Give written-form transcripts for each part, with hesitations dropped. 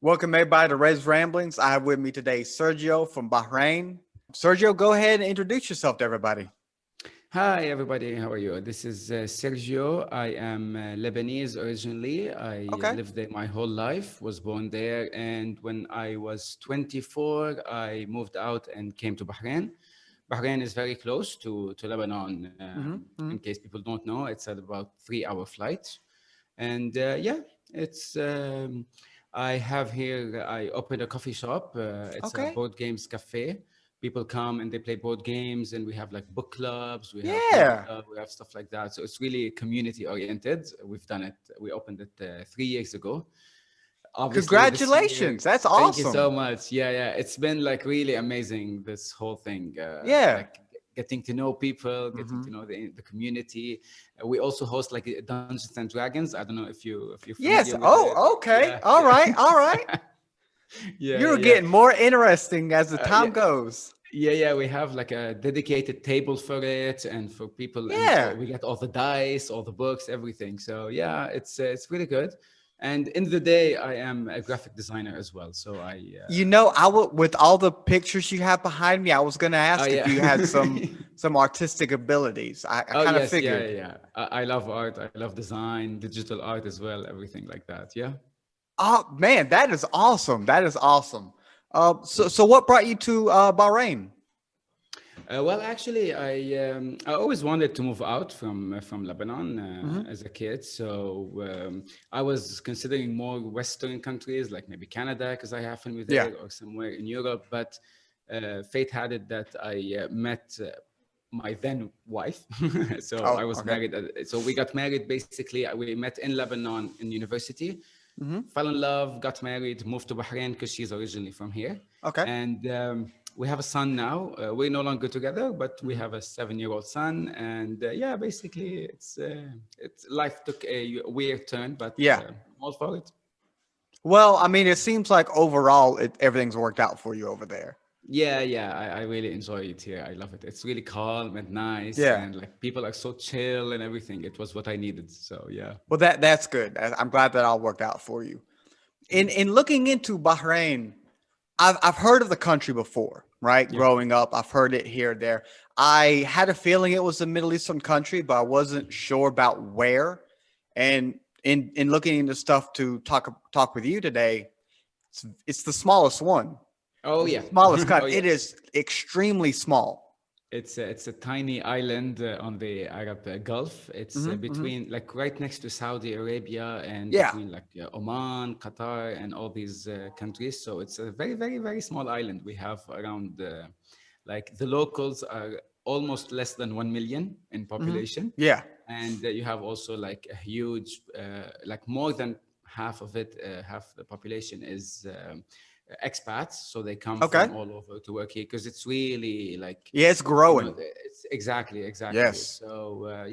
Welcome everybody to Rez Ramblings. I have with me today Sergio from Bahrain. Sergio, go ahead and introduce yourself to everybody. Hi, everybody. How are you? This is Sergio. I am Lebanese originally. I Okay. lived there my whole life, was born there. And when I was 24, I moved out and came to Bahrain. Bahrain is very close to Lebanon. In case people don't know, it's at about 3 hour flight. And I have here, I opened a coffee shop. It's a Okay. board games cafe. People come and they play board games, and we have like book clubs, we have movie Yeah. club, we have stuff like that. So it's really community oriented. We've done it. We opened it 3 years ago. Obviously, this year, Congratulations. That's thank you so awesome. much. Yeah. It's been like really amazing, this whole thing. Yeah. Like getting to know people, getting hmm to know the community. We also host like Dungeons and Dragons. I don't know if you're familiar Yes. with it. Oh, okay. Yeah, All yeah. right. All right. Yeah, You're yeah. getting more interesting as the Yeah. time goes. Yeah. We have like a dedicated table for it, and for people, and Yeah. we get all the dice, all the books, everything. So yeah, it's really good. And in the day, I am a graphic designer as well. So I would with all the pictures you have behind me, I was gonna oh ask if yeah. you had some artistic abilities. I Oh kind of yes, yeah, figured. yeah, yeah. I love art. I love design, digital art as well, everything like that. Yeah. Oh man, that is awesome. That is awesome. So Cool. so what brought you to Bahrain? Well, actually, I always wanted to move out from Lebanon hmm as a kid. So I was considering more Western countries, like maybe Canada, because I have family Yeah. there, or somewhere in Europe. But fate had it that I met my then wife. So I Oh, was okay. married. So we got married basically. We met in Lebanon in university, hmm fell in love, got married, moved to Bahrain because she's originally from here. Okay. And we have a son now. We're no longer together, but we hmm have a 7-year-old son. And yeah, basically, it's life took a weird turn, but Yeah. I'm all for it. Well, I mean, it seems like overall everything's worked out for you over there. Yeah. I really enjoy it here. I love it. It's really calm and nice, Yeah. and like people are so chill and everything. It was what I needed. So yeah. Well, that's good. I'm glad that all worked out for you. In Mm. in looking into Bahrain, I've heard of the country before, right? Yep. Growing up, I've heard it here and there. I had a feeling it was a Middle Eastern country, but I wasn't sure about where. And in looking into stuff to talk with you today, it's the smallest one. Oh It's yeah. the smallest Oh country. It yes. is extremely small. It's a tiny island on the Arab Gulf. It's Hmm between, like, right next to Saudi Arabia, and Yeah. between like Oman, Qatar, and all these countries. So it's a very, very, very small island. We have around like the locals are almost less than 1 million in hmm population, Yeah. and you have also like a huge, like more than half of it, half the population is expats, so they come Okay. from all over to work here because it's really like, Yeah, it's growing. it's exactly. Yes. So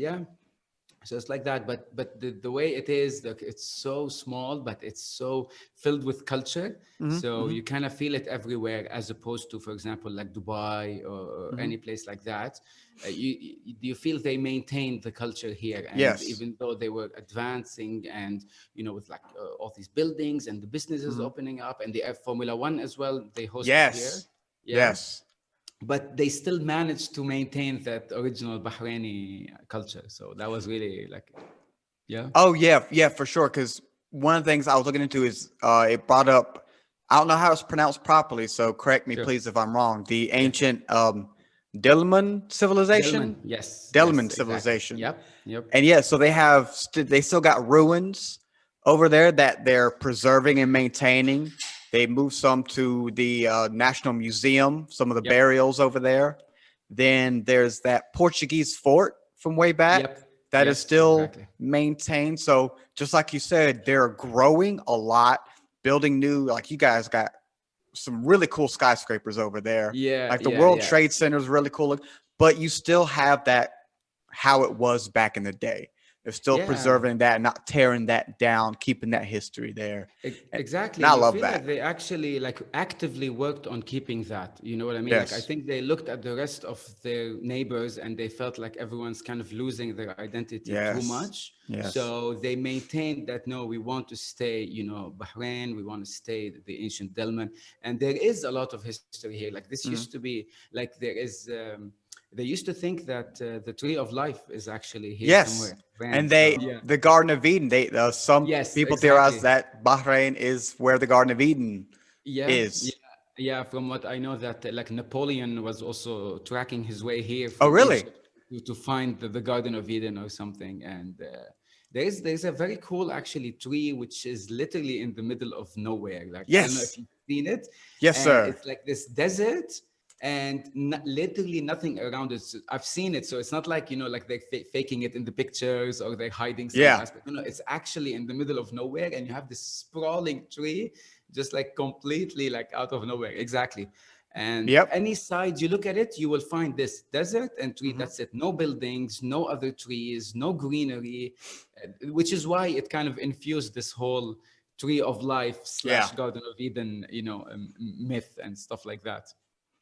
yeah, so it's like that. But the way it is, like, it's so small, but it's so filled with culture. hmm So hmm you kind of feel it everywhere, as opposed to, for example, like Dubai, or hmm any place like that. You feel they maintained the culture here, and Yes. even though they were advancing, and with like all these buildings and the businesses hmm opening up, and the Formula One as well, they hosted here. Yes. Yeah, Yes. but they still managed to maintain that original Bahraini culture. So that was really like, yeah. Oh yeah, yeah, for sure. Because one of the things I was looking into is it brought up. I don't know how it's pronounced properly, so correct me, Sure. please, if I'm wrong. The Yeah. ancient Delman Delman. civilization, Yes, Delman exactly. civilization, Yep. and yeah, so they still got ruins over there that they're preserving and maintaining. They moved some to the National Museum, some of the Yep. burials over there. Then there's that Portuguese fort from way back Yep. that is Yes, still exactly. maintained. So just like you said, they're growing a lot, building new. Like you guys got some really cool skyscrapers over there. Yeah, Like the yeah, World yeah. Trade Center is really cool, but you still have that how it was back in the day. They're still Yeah. preserving that, not tearing that down, keeping that history there. Exactly. And I And you love feel that. like they actually like actively worked on keeping that. You know what I mean? Like I Yes. think they looked at the rest of their neighbors and they felt like everyone's kind of losing their identity too Yes. much. Yes. So they maintained that no, we want to stay, Bahrain, we want to stay the ancient Delman. And there is a lot of history here. Like this used to Mhm. be like they used to think that the tree of life is actually here Yes. somewhere. Bahrain. And So yeah. the Garden of Eden, some Yes, people theorize exactly. that Bahrain is where the Garden of Eden Yeah, yeah, is. yeah. From what I know, that like Napoleon was also tracking his way here Oh, from really? Egypt to find the Garden of Eden or something. And there's a very cool actually tree which is literally in the middle of nowhere. Like I don't know if Yes. you've seen it, Yes, and sir. it's like this desert and literally nothing around it. I've seen it, so it's not like like they're faking it in the pictures or they're hiding some Yeah. aspect. No, no, it's actually in the middle of nowhere, and you have this sprawling tree just like completely like out of nowhere. Exactly. And Yep. any side you look at it, you will find this desert and tree. Hmm. That's it. No buildings, no other trees, no greenery, which is why it kind of infused this whole tree of life Yeah. slash Garden of Eden, myth and stuff like that.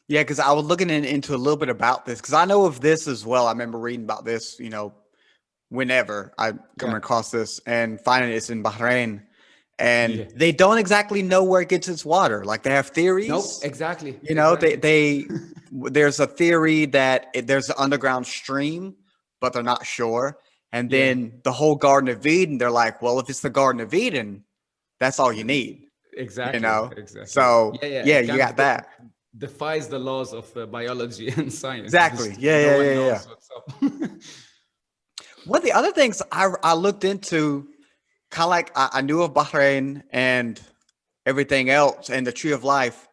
Yeah, because I was looking into a little bit about this because I know of this as well. I remember reading about this, whenever I come Yeah. across this and finding it's in Bahrain, and Yeah. they don't exactly know where it gets its water. Like they have Nope. theories. Exactly. They Exactly. there's a theory that there's an underground stream, but they're not sure. And Yeah. then the whole Garden of Eden, they're like, well, if it's the Garden of Eden, that's all you need. You Exactly. know. Exactly. So Yeah. Yeah. yeah, It you kind got of that defies the laws of biology and science. exactly. Just Yeah, no yeah, one yeah, yeah. knows what's up. One of the other things I looked into, kind of like I knew of Bahrain and everything else and the Tree of Life.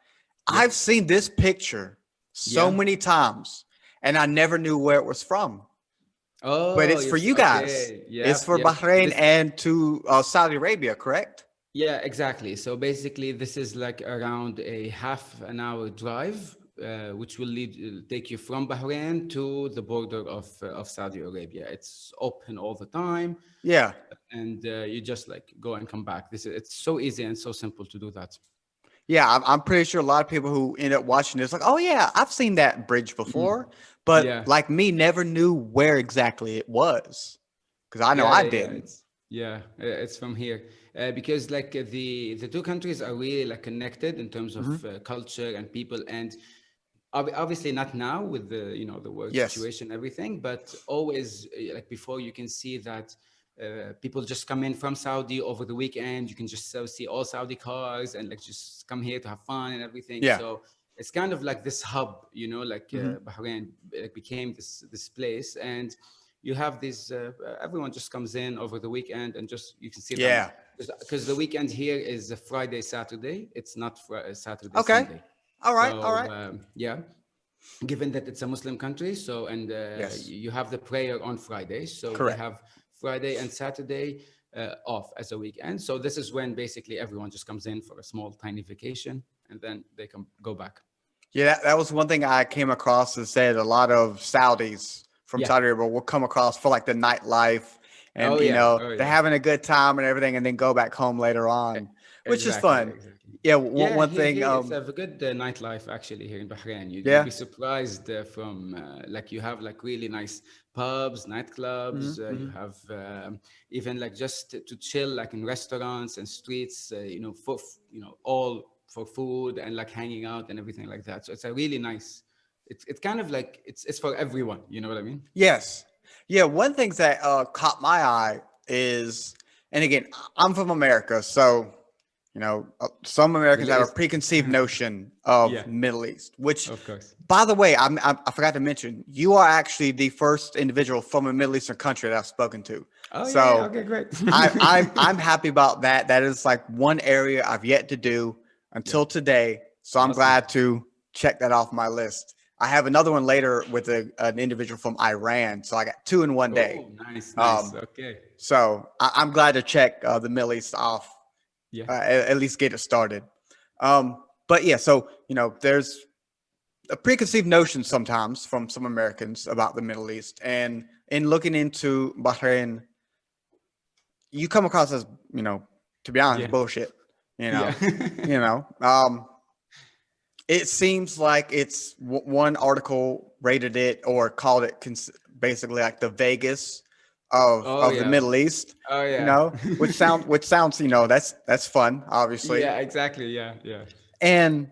Yeah. I've seen this picture so Yeah. many times, and I never knew where it was from. But Oh, it's for yes. you guys. Okay. It's Yep. for Yep. Bahrain This. and to Saudi Arabia, correct? Yeah, exactly. So basically, this is like around a half an hour drive, which will take you from Bahrain to the border of Saudi Arabia. It's open all the time, Yeah. and you just like go and come back. It's so easy and so simple to do that. Yeah, I'm pretty sure a lot of people who end up watching this like, oh yeah, I've seen that bridge Mhm. before, but Yeah. like me, never knew where exactly it was because I know Yeah, I yeah, yeah. didn't. It's from here because like the two countries are really like connected in terms of Hmm. culture and people, and obviously not now with the the world Yes. situation, everything, but always like before, you can see that people just come in from Saudi over the weekend. You can just see all Saudi cars and like just come here to have fun and everything. Yeah. So it's kind of like this hub, like Hmm. Bahrain became this place, and you have this everyone just comes in over the weekend and just you can see them Yeah. because the weekend here is a Friday Saturday. It's not Saturday Okay. Sunday. All right. All So right. yeah, given that it's a Muslim country, so and Yes. you have the prayer on Fridays, so they Correct. have Friday and Saturday off as a weekend. So this is when basically everyone just comes in for a small tiny vacation, and then they can go back. Yeah, that was one thing I came across and said a lot of Saudis from Yeah. Saudi Arabia will come across for like the nightlife and Oh yeah. Oh they're yeah. having a good time and everything and then go back home later E- on, which is Exactly, fun. exactly. Yeah, Yeah, one thing here it's a good nightlife actually here in Bahrain. You'd yeah. be surprised from like you have like really nice pubs, Hmm. nightclubs. You Hmm. have even like just to chill like in restaurants and streets. For all for food and like hanging out and everything like that. So it's a really nice. It's kind of like it's for everyone. You know what I mean? Yes. Yeah, one thing that caught my eye is, and again, I'm from America, so some Americans Middle have a East. preconceived notion of Yeah, Middle East, which, of course. by the way, I forgot to mention, you are actually the first individual from a Middle Eastern country that I've spoken to. Oh yeah, yeah. So Okay, great. I'm happy about that. That is like one area I've yet to do Yeah, until today. So I'm awesome. glad to check that off my list. I have another one later with an individual from Iran. So I got two in one day. Oh, nice, nice. Um, Okay. so I'm glad to check the Middle East off, Yeah. at least get it started. But yeah, so there's a preconceived notion sometimes from some Americans about the Middle East, and in looking into Bahrain, you come across as, to be honest, Yeah. bullshit. You Yeah. know, you know. It seems like it's one article rated it or called it basically like the Vegas Oh of the yeah. Middle East. Oh yeah. Which sounds that's fun, obviously, Yeah, exactly. Yeah, yeah. and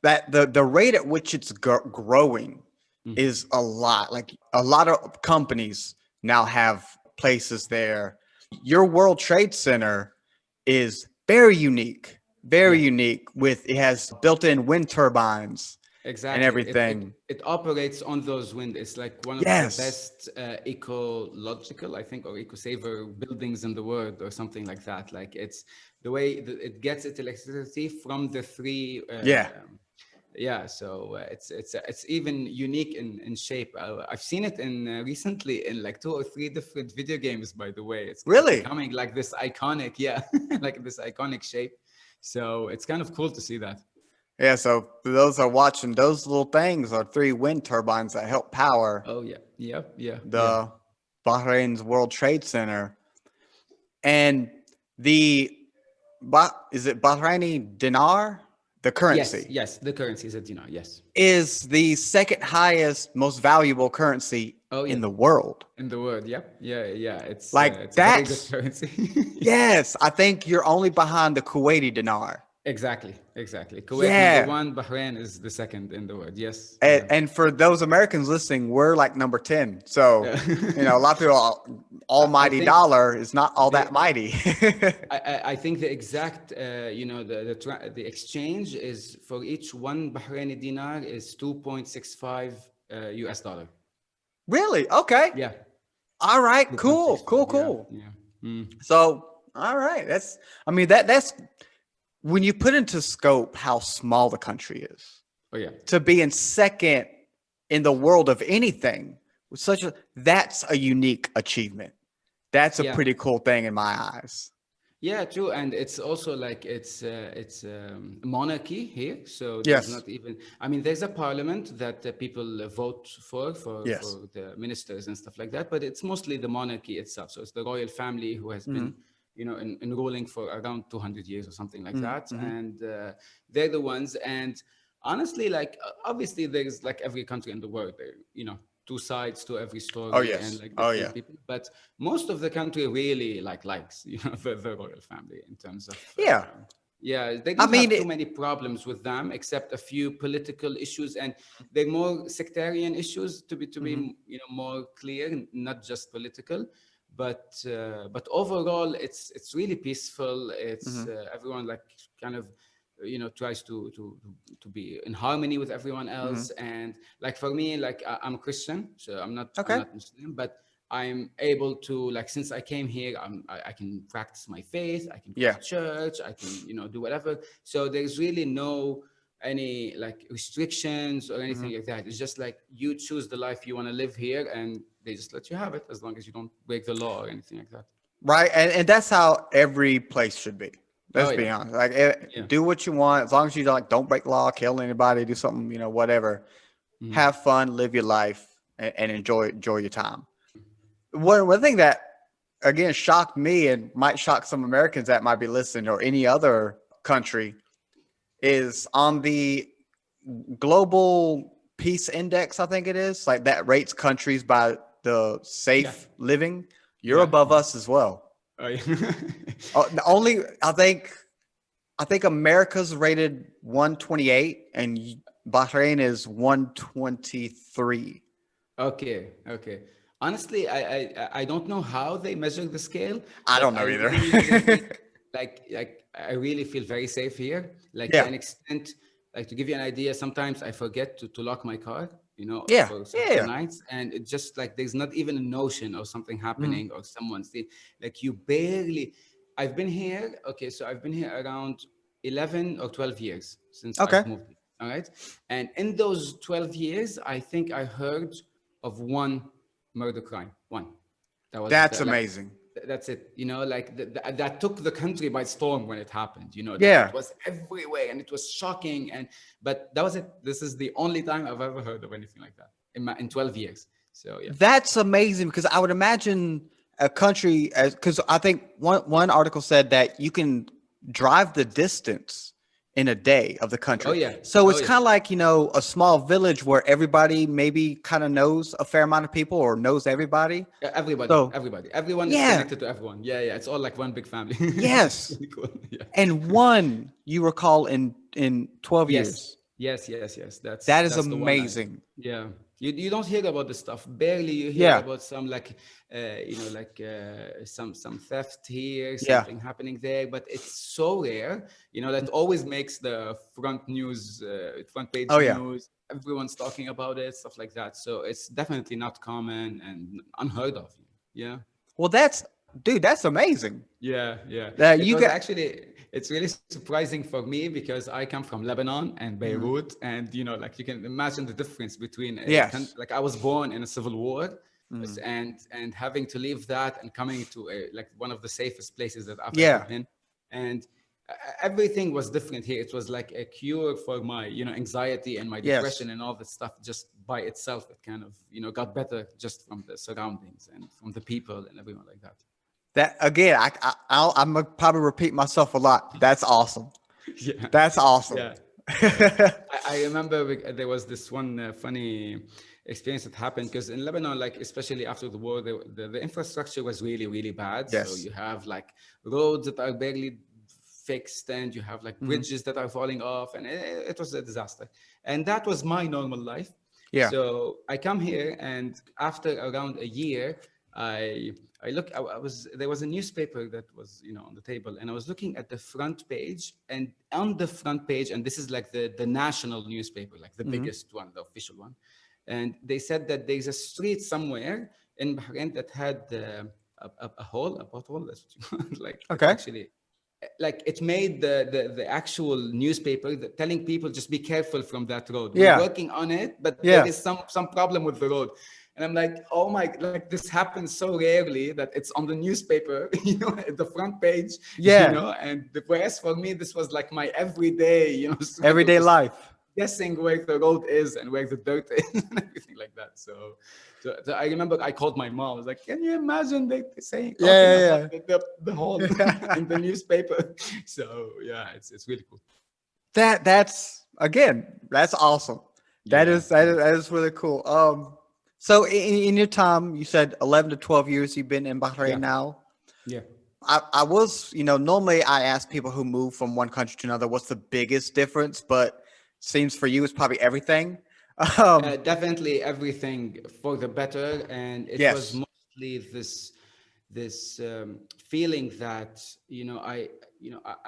that the rate at which it's growing Mm. is a lot. Like a lot of companies now have places there. Your World Trade Center is very Yeah. unique. With it has built-in wind turbines and Exactly. It everything. it operates on those wind. It's like one of the Yes, best ecological, I think, or eco-saver buildings in the world, or something like that. Like it's the way that it gets its electricity from the three. yeah, Yeah, so it's even unique in shape. I've seen it in recently in like two or three different video games. By the way, it's really. becoming like this iconic, yeah, like this iconic shape. So it's kind of cool to see that. Yeah, so for those that are watching, those little things are three wind turbines that help power Oh yeah, yep, yeah, yeah. the Bahrain's World Trade Center. And the is it Bahraini Dinar? The Yes, currency yes. The currency is a dinar. Yes. is the second highest, most valuable currency Oh yeah, in the world. in the world. Yep. Yeah, yeah. Like It's a very good currency. yes, I think you're only behind the Kuwaiti dinar. Exactly, exactly. Kuwait number Yeah. one, Bahrain is the second in the world. Yes, And, yeah. and for those Americans listening, we're like number 10. So, Yeah. a lot of people, I almighty think dollar is not all the that mighty. I think the exact the exchange is for each one Bahraini dinar is 2.65 US dollar. Really? Okay. Yeah, All right. Cool. 2.65. Cool. Yeah, Cool. yeah. Mm. So, all right. I mean, that's when you put into scope how small the country is Oh yeah. to be in second in the world of anything with that's a unique achievement. That's a Yeah. pretty cool thing in my eyes. Yeah, true, and it's also like it's monarchy here, so there's Yes. not even. I mean, there's a parliament that people vote Yes. for the ministers and stuff like that, but it's mostly the monarchy itself. So it's the royal family who has Mm-hmm. been, in ruling for around 200 years or something like that, Mm-hmm. and they're the ones. And honestly, like obviously, there's like every country in the world, there, two sides to every Oh story and yes. like Oh different yeah. people, but most of the country really likes the royal family in terms of Yeah. yeah, they I don't mean have too it. many problems with them except a few political issues, and they're more sectarian issues, Mhm. more clear, not just political. But overall it's really peaceful. It's Mhm. everyone like kind of tries to be in harmony with everyone Mhm. else. And like for me, like I'm Christian, so I'm Okay. not Muslim, but I'm able to, like, since I came here, I can practice my faith, I can go Yeah. to church, I can do whatever. So there's really no any like restrictions or anything Mhm. like that. It's just like you choose the life you want to live here, and they just let you have it as long as you don't break the law or anything like that. Right. And that's how every place should be. Oh Let's yeah, be honest. Like, yeah. do what you want as long as you don't break law, kill anybody, do something, whatever. Mhm. Have fun, live your life, and enjoy your time. One thing that again shocked me and might shock some Americans that might be listening or any other country is on the global peace index. I think it is like that rates countries by the Yeah, safe living. You're yeah, above yeah. us as well. Oh yeah. The only I think America's rated 128 and Bahrain is 123. Okay, okay. Honestly, I don't know how they measure the scale, I but don't I know either. really feel like I really feel very safe here. Like to Yeah. an extent, like to give you an idea, sometimes I forget to lock my car, Yeah. for certain Yeah. nights, and it's just like there's not even a notion of something Mhm. happening or someone's like you barely. I've been here. Okay, so I've been here around 11 or 12 years since Okay. I've moved here. All right, and in those 12 years, I think I heard of one murder crime. One. That was That's the, like amazing. that's it. Like that took the country by storm when it happened. Like it Yeah. was everywhere and it was shocking. But that was it. This is the only time I've ever heard of anything like that in 12 years. So yeah. That's amazing because I would imagine a country as because I think one article said that you can drive the distance in a day of the Oh country. yeah, So oh it's yeah. kind of like, a small village where everybody maybe kind of knows a fair amount of people or knows everybody. Yeah, everybody, So everybody, everyone is yeah, connected to everyone. Yeah, yeah. It's all like one big family. It's yes. really cool. Yeah. And one you recall in 12 Yes, years. yes, yes, yes. That is That's the one. amazing. Yeah. You don't hear about this stuff. Barely you hear Yeah. about some like some theft here, Yeah. something happening there, but it's so rare. That always makes the front page Oh yeah. news. Everyone's talking about it, stuff like that. So it's definitely not common and unheard of. Yeah. Well, dude, that's amazing. Yeah, yeah. That It you was got actually, it's really surprising for me because I come from Lebanon and Mhm. Beirut, and like you can imagine the difference between Yes. like I was born in a civil war, Mhm. and having to leave that and coming to like one of the safest places that I've ever Yeah. been, and everything was different here. It was like a cure for my anxiety and my Yes. depression and all that stuff just by itself. It kind of got better just from the surroundings and from the people and everyone like that. That again, I'm gonna probably repeat myself a lot. That's awesome. Yeah, That's awesome. yeah, yeah. I remember there was this one funny experience that happened because in Lebanon, like especially after the war, the infrastructure was really, really bad. So Yes. you have like roads that are barely fixed, and you have like Hmm. bridges that are falling off, and it was a disaster. And that was my normal life. Yeah. So I come here, and after around a year, I I look. I was there was a newspaper that was on the table, and I was looking at the front page, and on the front page, and this is like the national newspaper, like the Hmm. biggest one, the official one, and they said that there's a street somewhere in Bahrain that had a hole, a pothole. That's what you want. Like it Okay. actually, like it made the actual newspaper telling people just be careful from that road. We're Yeah. working on it, but there Yeah. is some problem with the road. And I'm like, oh my, like this happens so rarely that it's on the newspaper, at the front page, Yeah. and whereas for me, this was like my everyday, struggle, Everyday just life. guessing where the road is and where the dirt is and everything like that. So I remember I called my mom. I was like, "Can you imagine they saying talking about Yeah. the hole Yeah. in the newspaper?" So yeah, it's really cool. That's again, that's awesome. That Yeah, is that is yeah, that is really cool. So in your time, you said 11 to 12 years you've been in Bahrain yeah, now. yeah. I was, normally I ask people who move from one country to another, what's the biggest difference? But seems for you it's probably everything. Um, Definitely everything for the better, and it was yes. mostly this feeling that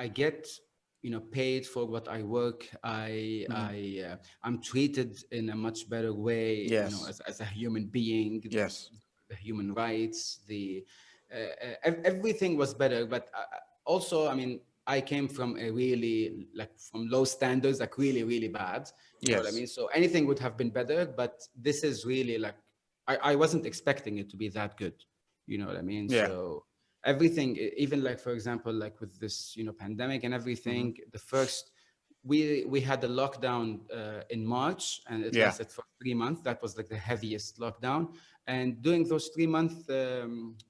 I get paid for what I work. Mhm. I'm treated in a much better way, Yes. as a human being. Yes. The human rights, everything was better, but also, I mean, I came from a really like from low standards, like really, really bad. You know what I Yes. mean? So anything would have been better, but this is really like I wasn't expecting it to be that good. You know what I mean? Yeah. So everything, even like for example, like with this pandemic and Hmm. everything, the first we had the lockdown in March, and it Yeah. lasted for 3 months. That was like the heaviest lockdown. And during those 3 months,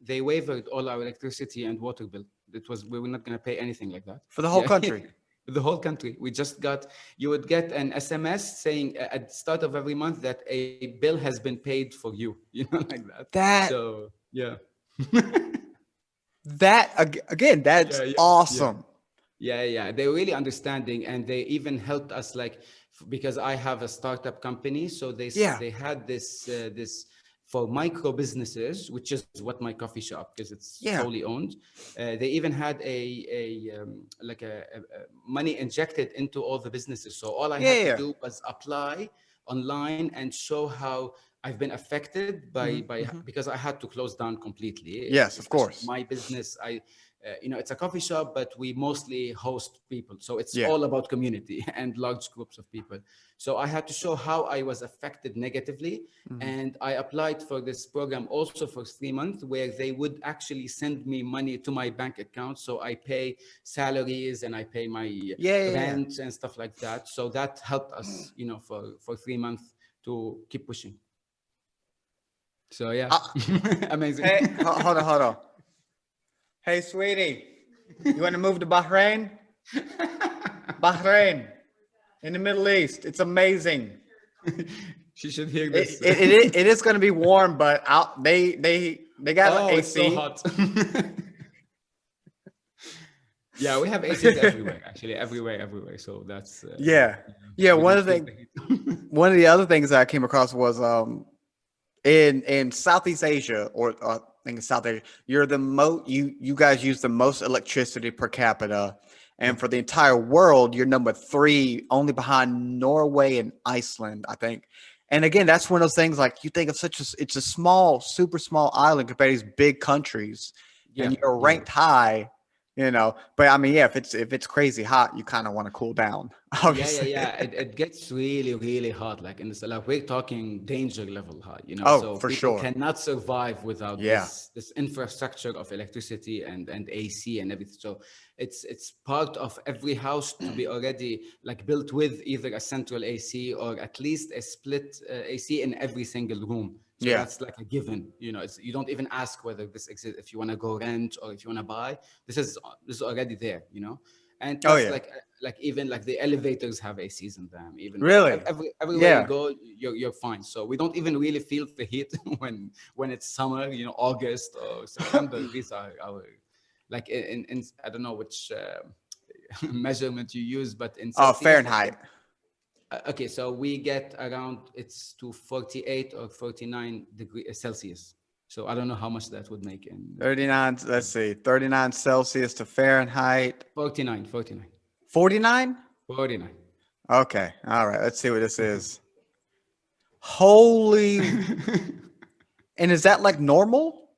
they waived all our electricity and water bill. It was we were not going to pay anything like that. For the whole Yeah, country. the whole country. We just got you would get an SMS saying at the start of every month that a bill has been paid for you. Like that. That So yeah, again, that's yeah, yeah, yeah. awesome. Yeah, yeah, they're really understanding, and they even helped us like because I have a startup company, so Yeah. they had this for micro businesses, which is what my coffee shop because it's Yeah. solely owned. They even had a money injected into all the businesses, so all I Yeah. had to Yeah. do was apply online and show how I've been affected Hmm. by Hmm. because I had to close down completely, Yes, of especially course. my business. It's a coffee shop, but we mostly host people. So it's Yeah. all about community and large groups of people. So I had to show how I was affected negatively. Hmm. And I applied for this program also for 3 months where they would actually send me money to my bank account. So I pay salaries and I pay my Yeah. Yeah. Yeah. rent and stuff like that. So that helped us, for 3 months to keep pushing. So yeah, Uh, amazing. hey, hold on, hold on. Hey, sweetie, you want to move to Bahrain? Bahrain in the Middle East. It's amazing. She should hear It this. it, it is going to be warm, but out they got Oh, it's so AC. hot. Yeah, we have ACs everywhere, actually, everywhere. So that's Yeah, you know, yeah. we don't feel the heat. One of the other things that I came across was in Southeast Asia, or I think in South Asia, you're the you guys use the most electricity per capita, Yeah. and for the entire world, you're number three, only behind Norway and Iceland, I think. And again, that's one of those things like you think of it's a small, super small island compared to these big countries, Yeah, and you're yeah. ranked high, you know. But I mean, yeah, if it's crazy hot, you kind of want to cool down, obviously. Yeah. It gets really, really hot. Like in this, like we're talking danger level hot, you know. Oh, So for people sure. cannot survive without Yeah. this infrastructure of electricity and AC and everything. So it's part of every house to be already like built with either a central AC or at least a split AC in every single room. So Yeah. that's like a given, you know. It's you don't even ask whether this exists if you want to go rent or if you want to buy. This is already there, you know. And Oh plus yeah. like even like the elevators have ACs in them, even like Really? everywhere you Yeah. go you're fine. So we don't even really feel the heat when it's summer, you know, August or September. These are our like in I don't know which measurement you use, but in Oh, Celsius like Fahrenheit. okay, so we get around it's to 48 or 49 degree Celsius. So I don't know how much that would make in 39, let's see, 39 Celsius to Fahrenheit. 49, 49, 49? 49. Okay. All right. Let's see what this is. Holy. And is that like normal?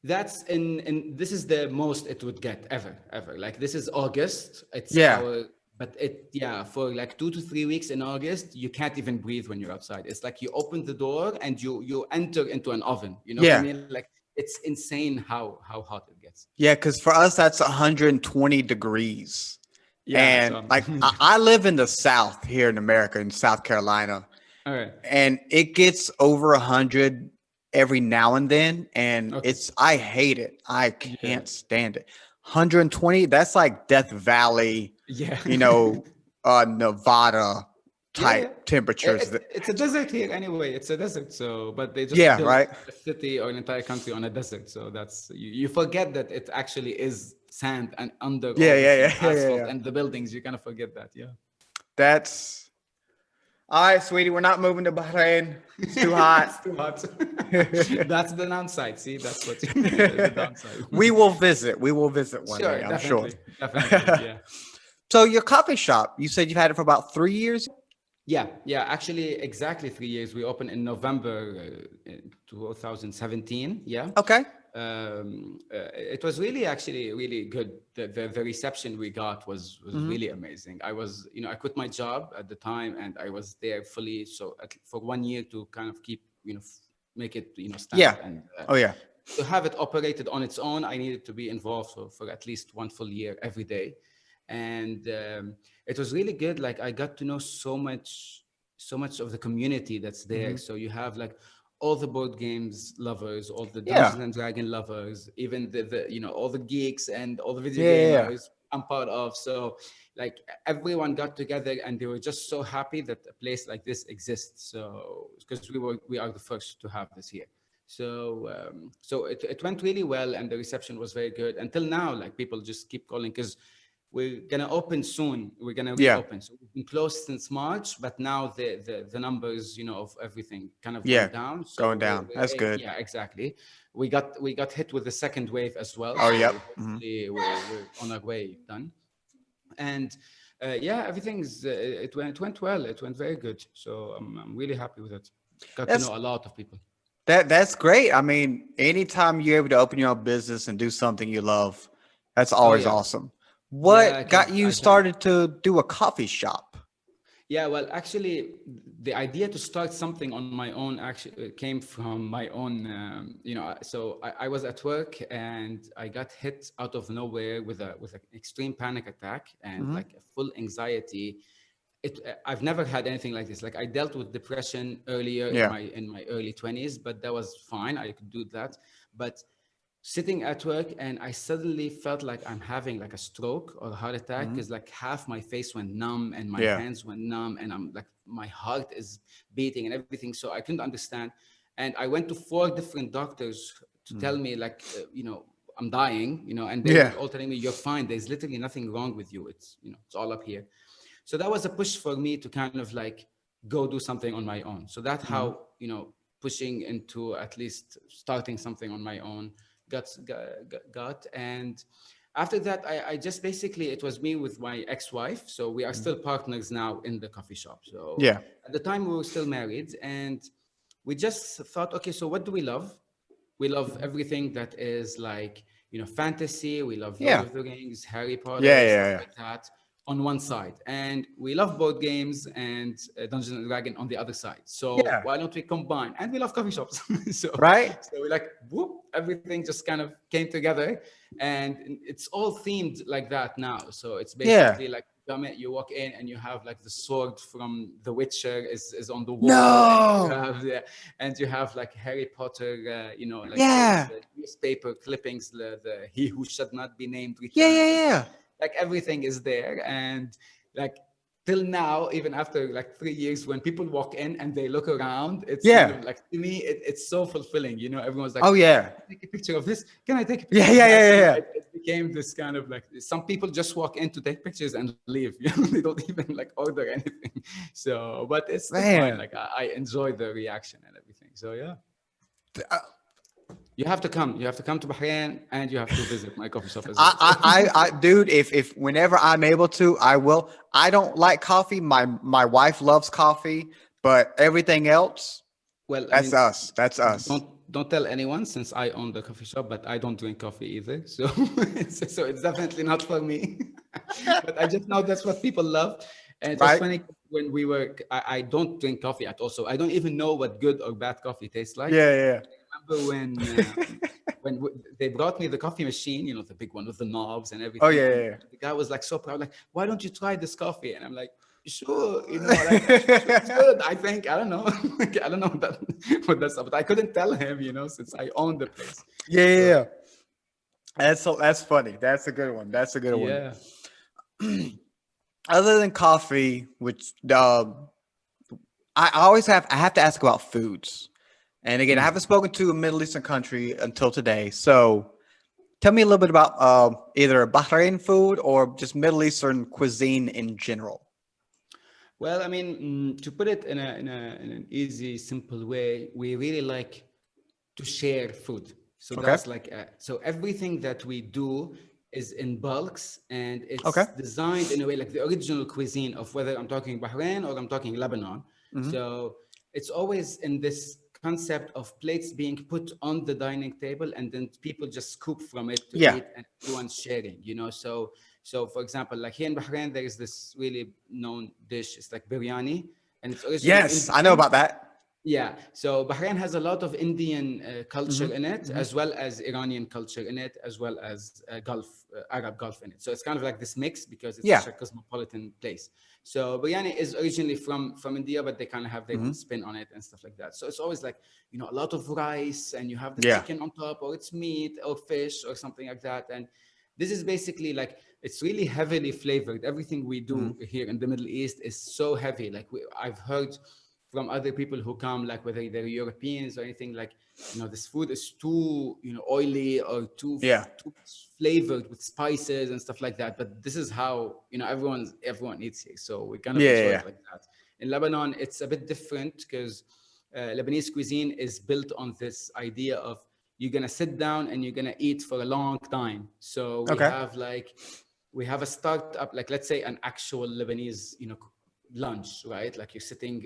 That's in this is the most it would get ever. Like this is August. It's Yeah. our but it yeah, for like 2 to 3 weeks in August, you can't even breathe when you're outside. It's like you open the door and you enter into an oven. You know what I Yeah. mean? Like it's insane how hot it gets. Yeah. Because for us, that's 120 degrees. Yeah. And So like I live in the South here in America, in South Carolina, all right. and it gets over 100 every now and then. And Okay. I hate it. I Yeah. can't stand it. 120, that's like Death Valley, Yeah. you know, Nevada Yeah. type temperatures. It's a desert here anyway. It's a desert. So, but they just Yeah, built right. a city or an entire country on a desert. So that's you forget that it actually is sand and under Yeah, all yeah, this, you yeah, know, yeah, yeah, asphalt yeah. and the buildings. You kind of forget that. Yeah. That's all right, sweetie. We're not moving to Bahrain. It's too hot. It's too hot. That's the downside. See, that's what the downside. We will visit. We will visit one day, Sure, I'm sure. definitely. Yeah. So your coffee shop, you said you've had it for about 3 years? Yeah. Actually, exactly 3 years. We opened in November in 2017. Yeah. Okay. It was really actually really good. The reception we got was Hmm. really amazing. I was, you know, I quit my job at the time and I was there fully. So for 1 year to kind of keep, you know, make it, you know, stand Yeah. and Oh yeah. to have it operated on its own, I needed to be involved for at least one full year every day. And it was really good. Like I got to know so much of the community that's there. Hmm. So you have like all the board games lovers, all the Yeah. Dungeons and Dragon lovers, even the you know, all the geeks and all the video Yeah. Yeah. Yeah. gamers I'm part of. So like everyone got together and they were just so happy that a place like this exists. So because we are the first to have this here. So so it went really well and the reception was very good until now. Like people just keep calling because we're gonna open soon. We're gonna Yeah. reopen. So we've been closed since March, but now the numbers, you know, of everything kind of Yeah. went down. So Going down. That's good. yeah, exactly. We got hit with the second wave as well. Oh, yep. So Hmm. hopefully we're on our way done. And yeah, everything's it went well. It went very good. So I'm really happy with it. Got to That's know a lot of people. that's great. I mean, anytime you're able to open your own business and do something you love, that's Oh always yeah, awesome. yeah. What got Because you started to do a coffee shop? yeah, well, actually, the idea to start something on my own actually came from my own, you know. So I was at work and I got hit out of nowhere with an extreme panic attack and Hmm. like a full anxiety. I've never had anything like this. Like I dealt with depression earlier Yeah. in my early 20s, but that was fine. I could do that. But sitting at work and I suddenly felt like I'm having like a stroke or a heart attack, because like half my face went numb and my Yeah. hands went numb, and I'm like my heart is beating and everything. So I couldn't understand. And I went to four different doctors to tell me like, I'm dying, and they were Yeah. all telling me you're fine. There's literally nothing wrong with you. It's, it's all up here. So that was a push for me to kind of like go do something on my own. So that's how, pushing into at least starting something on my own got. And after that, I just basically, it was me with my ex-wife. So we are still partners now in the coffee shop. So Yeah. at the time we were still married, and we just thought, okay, so what do we love? We love everything that is like, fantasy. We love Lord Yeah. of the Rings, Harry Yeah. Potter, stuff Yeah. like that on one side. And we love board games and Dungeons and Dragon on the other side. So Yeah. why don't we combine? And we love coffee shops. so, Right? so we like, whoop, everything just kind of came together. And it's all themed like that now. So it's Yeah. basically like, you walk in and you have like the sword from The Witcher is on the wall, and you No. have and you have like Harry Potter, like those Yeah. newspaper clippings, the He Who Should Not Be Named Yeah. returns, and Yeah. like everything is there. And like till now, even after like 3 years, when people walk in and they look around, it's kind Yeah. of like, to me, it's so fulfilling. Everyone's like, Oh can yeah. I take a picture of this? Can I take a Yeah. picture of Yeah. that? Yeah. Yeah. It became this kind of like, some people just walk in to take pictures and leave. They don't even like order anything. So, but it's still fine. Man. Like I enjoy the reaction and everything. So yeah. I, You have to come. You have to come to Bahrain, and you have to visit my coffee shop as well. So. dude, if whenever I'm able to, I will. I don't like coffee. My wife loves coffee, but everything else, Well, I that's mean, us. That's us. don't tell anyone, since I own the coffee shop, but I don't drink coffee either. So it's definitely not for me. But I just know that's what people love. And it was Right? funny when we were. I don't drink coffee at all, so I don't even know what good or bad coffee tastes like. Yeah. Remember when they brought me the coffee machine, the big one with the knobs and Oh everything, and yeah. the guy was like so proud, like, why don't you try this coffee? And I'm like, sure, like it's Yeah. good. I think, I don't know. I don't know what that's up, but I couldn't tell him, since I own the place. So Yeah. That's funny. That's a good one. That's a good one. yeah. Other than coffee, which I have to ask about foods. And again, I haven't spoken to a Middle Eastern country until today. So tell me a little bit about either Bahrain food or just Middle Eastern cuisine in general. Well, I mean, to put it in an easy, simple way, we really like to share food. So Okay. that's like, so everything that we do is in bulks, and Okay. it's designed in a way like the original cuisine of whether I'm talking Bahrain or I'm talking Lebanon. Mm-hmm. So it's always in this concept of plates being put on the dining table, and then people just scoop from it to Yeah. eat, and everyone's sharing. So for example, like here in Bahrain, there is this really known dish. It's like biryani, and it's originally Yes, I know Indian. about that. Yeah, so Bahrain has a lot of Indian culture Mm-hmm. in it, Mm-hmm. as well as Iranian culture in it, as well as Arab Gulf in it. So it's kind of like this mix because it's Yeah. such a cosmopolitan place. So biryani is originally from India, but they kind of have their Mm-hmm. own spin on it and stuff like that. So it's always like, a lot of rice, and you have the Yeah. chicken on top, or it's meat or fish or something like that. And this is basically like, it's really heavily flavored. Everything we do Mm-hmm. here in the Middle East is so heavy. Like I've heard from other people who come, like whether they're Europeans or anything, like, this food is too, oily or Yeah. too flavored with spices and stuff like that. But this is how, everyone eats here. So we kind of Yeah. enjoy Yeah. it like that. In Lebanon, it's a bit different because Lebanese cuisine is built on this idea of you're going to sit down and you're going to eat for a long time. So Okay. we have a startup, like let's say an actual Lebanese, lunch, right? Like you're sitting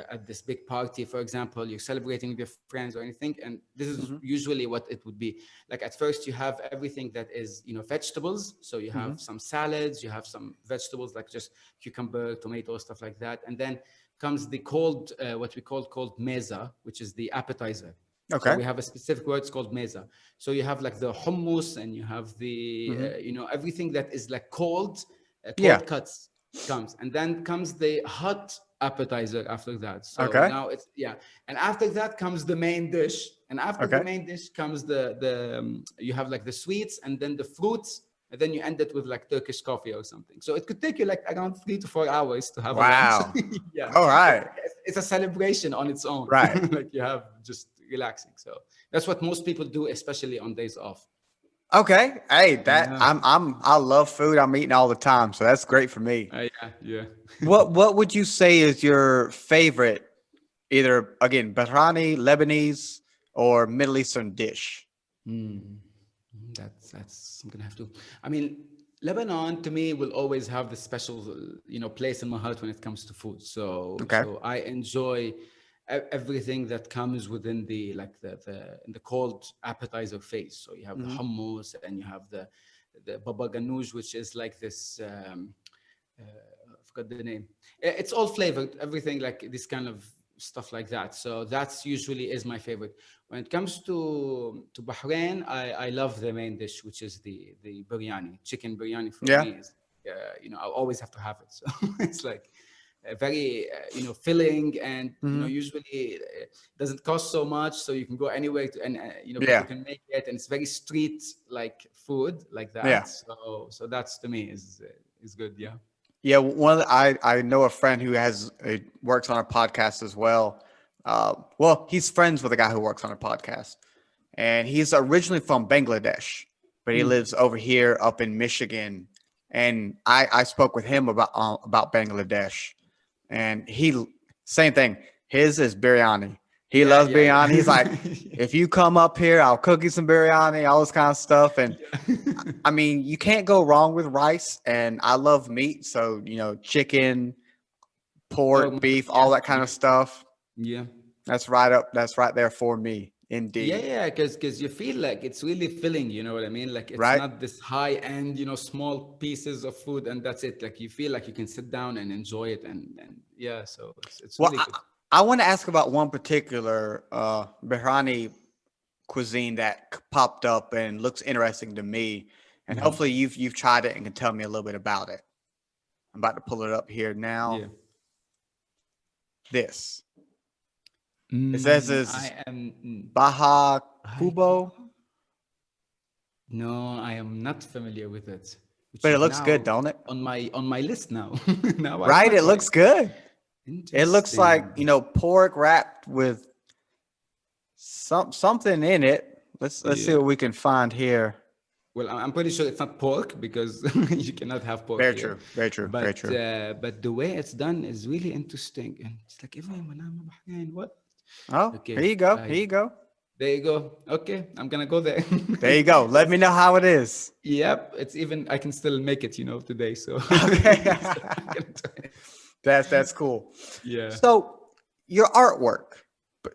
at this big party, for example, you're celebrating with your friends or anything. And this is Mm-hmm. usually what it would be. Like at first you have everything that is, vegetables. So you Mm-hmm. have some salads, you have some vegetables, like just cucumber, tomato, stuff like that. And then comes the cold, what we call cold meza, which is the appetizer. So Okay. we have a specific word, it's called meza. So you have like the hummus, and you have the, Mm-hmm. everything that is like cold, Yeah. cold cuts. comes, and then comes the hot appetizer after that. So Okay. now it's, yeah, and after that comes the main dish, and after the Okay. main dish comes the you have like the sweets and then the fruits, and then you end it with like Turkish coffee or something. So it could take you like around 3 to 4 hours to have a lunch. Wow. Yeah, All right. it's a celebration on its own. Right. Like you have just relaxing. So that's what most people do, especially on days off. Okay. Hey, that Yeah. I love food. I'm eating all the time, so that's great for me. Yeah, yeah. What would you say is your favorite, either again Bahraini, Lebanese, or Middle Eastern dish? Mm, that's I'm gonna have to. I mean, Lebanon to me will always have the special, place in my heart when it comes to food. So Okay. I enjoy everything that comes within the like the in the cold appetizer phase. So you have the Hmm. hummus and you have the baba ganoush, which is like this. I forgot the name. It's all flavored, everything like this kind of stuff like that. So that's usually is my favorite. When it comes to Bahrain, I love the main dish, which is the biryani. Chicken biryani for Yeah. me is, I always have to have it. So it's like very, filling, and Hmm. usually doesn't cost so much, so you can go anywhere to, and people Yeah. can make it, and it's very street like food like Yeah. that. So that's to me is good. Yeah. Yeah. I know a friend who has works on a podcast as well. Well, he's friends with a guy who works on a podcast, and he's originally from Bangladesh, but he Mm. lives over here up in Michigan. And I spoke with him about Bangladesh, and he same thing. His is biryani. He Yeah, loves yeah, biryani. He's like, yeah. if you come up here, I'll cook you some biryani, all this kind of stuff. And Yeah. I mean, you can't go wrong with rice. And I love meat, so chicken, Oh pork, my God, beef, yeah, all that kind yeah, of stuff. yeah. That's right up. That's right there for me, Yeah, indeed. yeah, because you feel like it's really filling, you know what I mean? Like it's Right? not this high end, small pieces of food and that's it. Like you feel like you can sit down and enjoy it, and yeah, so it's Well, really good. I want to ask about one particular Bahraini cuisine that popped up and looks interesting to me, and Hmm. hopefully you've tried it and can tell me a little bit about it. I'm about to pull it up here now. Yeah. This it says I is am Baha I Kubo, no, I am not familiar with it, which but it is looks good, now don't it? on my list now. Now I want Right? to It try looks it. good. It looks like Interesting. pork wrapped with something in it. Let's see Yeah. what we can find here. Well, I'm pretty sure it's not pork because you cannot have pork Very here. true. Very true. Very true. But the way it's done is really interesting, and it's like even when I'm in Bahrain, what? Oh, here Okay, you go. Here you go. there you go. Okay, I'm gonna go there. There you go. Let It's me know how it is. yep. It's even I can still make it, today. So, Okay. so I'm gonna try it. That's cool. Yeah, So your artwork,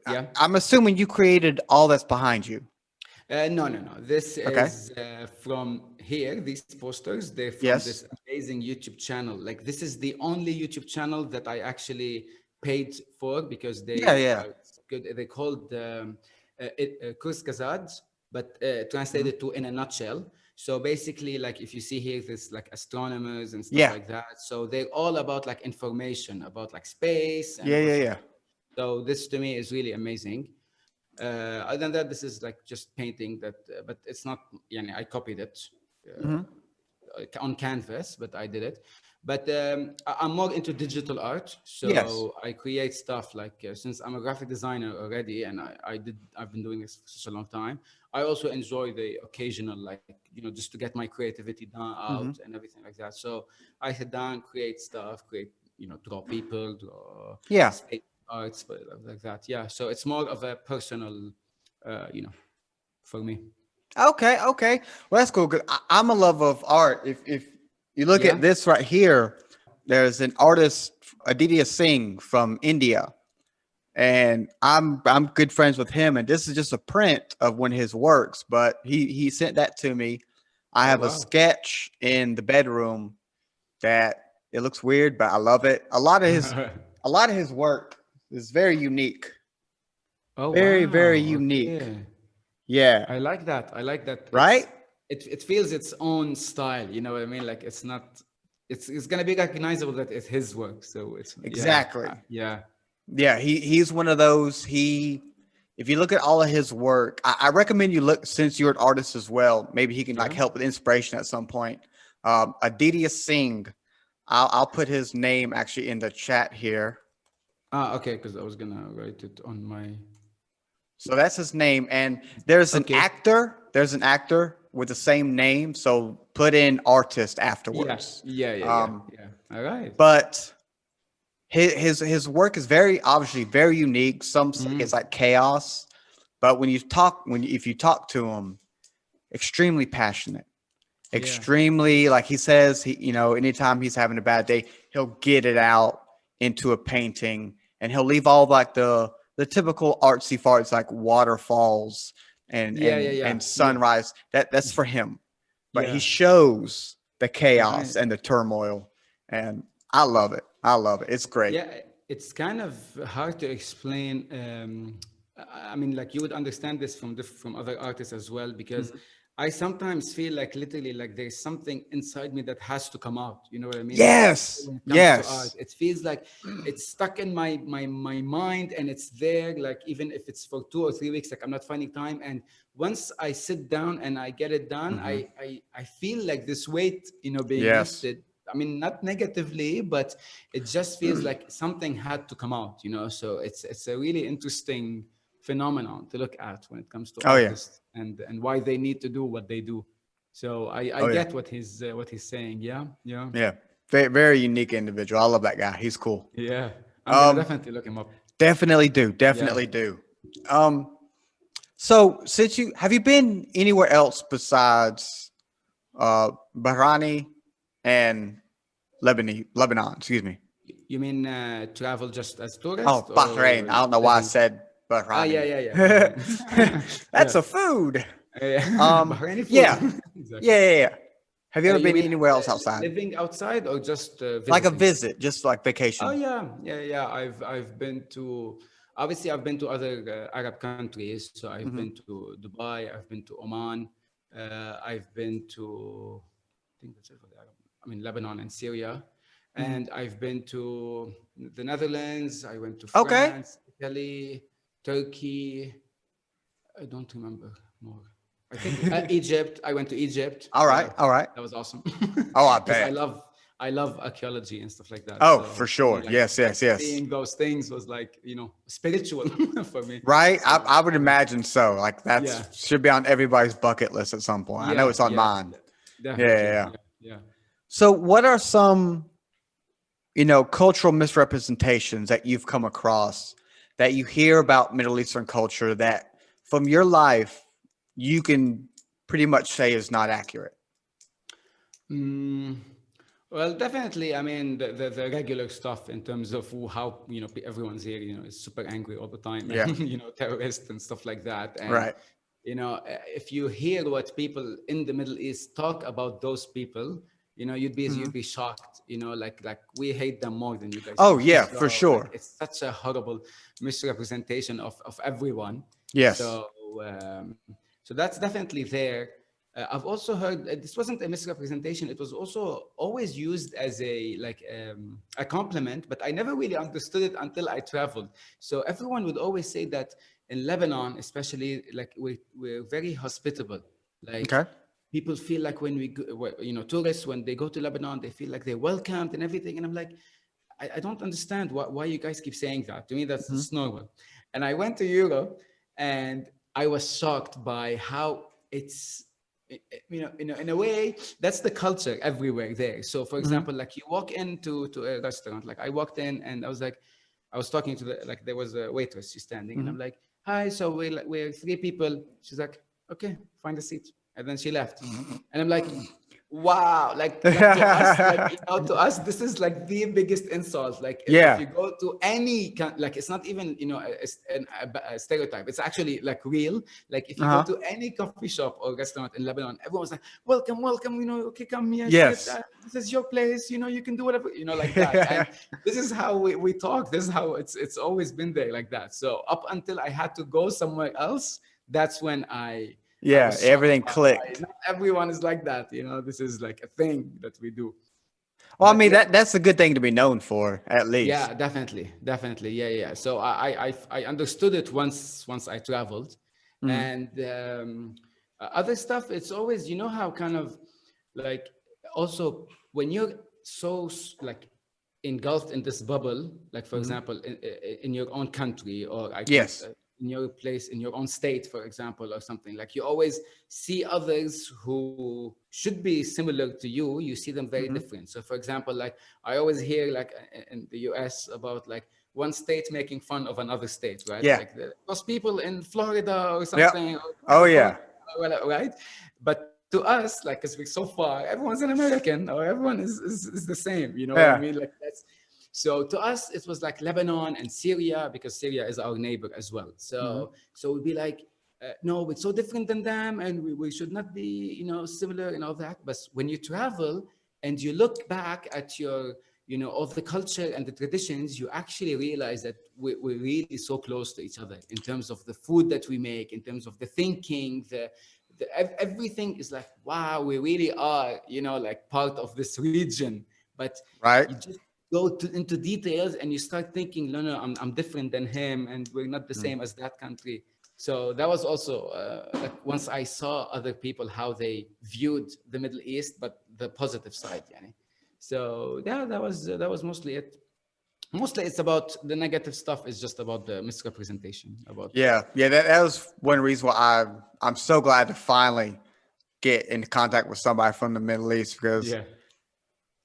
yeah. I'm assuming you created all that's behind you. No, no, no. This Okay. is from here. These posters, they're from this Yes. amazing YouTube channel. Like this is the only YouTube channel that I actually paid for because Yeah. they Yeah. are good. They called Kurs Kazad, but Mhm. translated to in a nutshell. So basically, like if you see here, there's like astronomers and stuff Yeah. like that. So they're all about like information about like space and Yeah. all Yeah. stuff Yeah. like that. So this to me is really amazing. Other than that, this is like just painting that, but it's not. Yeah, I copied it Hmm. on canvas, but I did it. But I'm more into digital art, Yes. so I create stuff like since I'm a graphic designer already, and I've been doing this for such a long time. I also enjoy the occasional, like just to get my creativity down out Hmm. and everything like that. So I sit down, create stuff, draw people, draw Yeah. space arts, but like that. Yeah, so it's more of a personal, uh, you know, for me. Okay. Okay. Well, that's cool. 'Cause I'm a lover of art. If you look Yeah. at this right here, there's an artist, Aditya Singh from India, and I'm good friends with him. And this is just a print of one of his works, but he sent that to me. I Oh have a wow. sketch in the bedroom that it looks weird, but I love it. A lot of his work is very unique, Oh very wow. unique. Okay. Yeah, I like that. I like that. right. It feels its own style. You know what I mean? Like it's not. it's gonna be recognizable that it's his work. So it's yeah, Exactly. yeah, Yeah, he's one of those. If you look at all of his work, I recommend you look, since you're an artist as well. Maybe he can like yeah. help with inspiration at some point. Aditya Singh. I'll put his name actually in the chat here. Okay, because I was gonna write it on my. So that's his name. And there's an Okay. actor. There's an actor with the same name. So put in artist Yeah, afterwards. yeah, yeah, yeah, Um, yeah. All right. but his work is very obviously very unique. Some say Mm, it's like chaos, but if you talk to him, extremely passionate, yeah, extremely like he says anytime he's having a bad day, he'll get it out into a painting, and he'll leave all like the typical artsy farts like waterfalls and yeah, yeah, and yeah, and yeah, sunrise. That's for him, but he yeah. shows the All right. chaos and the turmoil, and I love it. I love it. It's great. Yeah, it's kind of hard to explain. I mean, like you would understand this from from other artists as well, because I sometimes feel like literally like there's something inside me that has to come out. You know what I mean? Like especially Yes. when it comes to art, Yes. it feels like it's stuck in my mind, and it's there. Like even if it's for 2 or 3 weeks, like I'm not finding time. And once I sit down and I get it done, Hmm. I feel like this weight, being Yes. lifted. I mean, not negatively, but it just feels like something had to come out. So it's a really interesting phenomenon to look at when it comes to Oh yeah. artists and why they need to do what they do. So I Oh yeah. get what he's saying. Yeah, yeah, Yeah. Very, very unique individual. I love that guy. He's cool. yeah. I'm gonna Um, definitely look him up. definitely do. Yeah. Definitely do. Um, so since you been anywhere else besides Bahraini and Lebanon, excuse me. You mean travel just as tourist Oh, Bahrain. or I don't know why I living? said Ah, yeah, Bahraini. yeah, yeah. Bahrain. That's Yeah. a food. Yeah. Bahraini food. Yeah. Exactly. Yeah, yeah, yeah. Have you ever You been mean anywhere else outside? living outside or just Like a visiting? visit, just like Oh vacation. yeah, yeah, yeah. I've been to obviously I've been to other Arab countries. So I've been Hmm. to Dubai. I've been to Oman. I've been to I think that's it for the Arab. I mean Lebanon and Syria, Hmm. and I've been to the Netherlands. I went to Okay. France, Italy, Turkey. I don't remember more. I think Egypt. I went to Egypt. All right. Yeah, All right. that was awesome Oh, I because bet. I love archaeology and stuff like that. Oh, for So sure. like Yes, yes, yes. seeing those things was like spiritual for me. Right? So I would imagine so. Like yeah, that's should be on everybody's bucket list at some point. I know yeah, it's on yeah, mine. Yeah, yeah, definitely. yeah. Yeah, yeah. So what are some, cultural misrepresentations that you've come across that you hear about Middle Eastern culture that from your life you can pretty much say is not accurate? Mm, well, definitely. I mean, the regular stuff in terms of how everyone's here, is super angry all the time, Yeah. and terrorists and stuff like that. And Right. if you hear what people in the Middle East talk about those people, Hmm. you'd be shocked. Like we hate them more than you guys Oh do. yeah, for So like sure. it's such a horrible misrepresentation of everyone. Yes. So so that's definitely there. I've also heard this wasn't a misrepresentation. It was also always used as a compliment, but I never really understood it until I traveled. So everyone would always say that in Lebanon, especially, like we're very hospitable. Like Okay. people feel like when tourists, when they go to Lebanon, they feel like they're welcomed and everything. And I'm like, I don't understand why you guys keep saying that. To me, Hmm. that's normal. And I went to Europe, and I was shocked by how it's in a way that's the culture everywhere there. So for Hmm. example, like you walk into to a restaurant, like I walked in and I was talking to there was a waitress, she's standing, and Hmm. I'm like, hi, so we're 3 people. She's like, okay, find a seat. And then she left. And I'm like, wow, like to us, to us, this is like the biggest insult. Like if Yeah. you go to any like it's not even a stereotype, it's actually like real. Like if you go Uh-huh. to any coffee shop or restaurant in Lebanon, everyone's like, welcome, welcome, okay, come here, sit, Yes. this is your place, you can do whatever, like that. And this is how we talk. This is how it's always been there like that. So up until I had to go somewhere else, that's when I Yeah, was shocked everything by clicked. not everyone is like that. This is like a thing that we do. Well, I But mean yeah, that's a good thing to be known for, at least. yeah, definitely, definitely, yeah. So I understood it once I traveled, Mhm. and other stuff. It's always, how kind of like, also when you're so like engulfed in this bubble, like for Mhm. example in your own country, or I think Yes. in your place, in your own state, for example, or something, like you always see others who should be similar to you, you see them very Mhm. different. So for example, like I always hear, like in the US, about like one state making fun of another state, right? Yeah. Like those people in Florida or Yep. something, or Oh California, yeah. or right? But to us, like, because we're so far, everyone's an American, or everyone is the same. You know what I Yeah. mean? Like that's, so to us, it was like Lebanon and Syria, because Syria is our neighbor as well. Mhm. So we'd be like, no, it's so different than them, and we should not be, similar and all that. But when you travel and you look back at your, all the culture and the traditions, you actually realize that we're really so close to each other in terms of the food that we make, in terms of the thinking, everything is like, wow, we really are, like part of this region. But Right. you just go into details and you start thinking, no, no, I'm different than him, and we're not the Mm. same as that country. So that was also like once I saw other people how they viewed the Middle East, but the positive side, yani. So yeah, that was mostly it. Mostly it's about the negative stuff. Is just about the misrepresentation about. Yeah. Yeah. That was one reason why I'm so glad to finally get into contact with somebody from the Middle East because Yeah,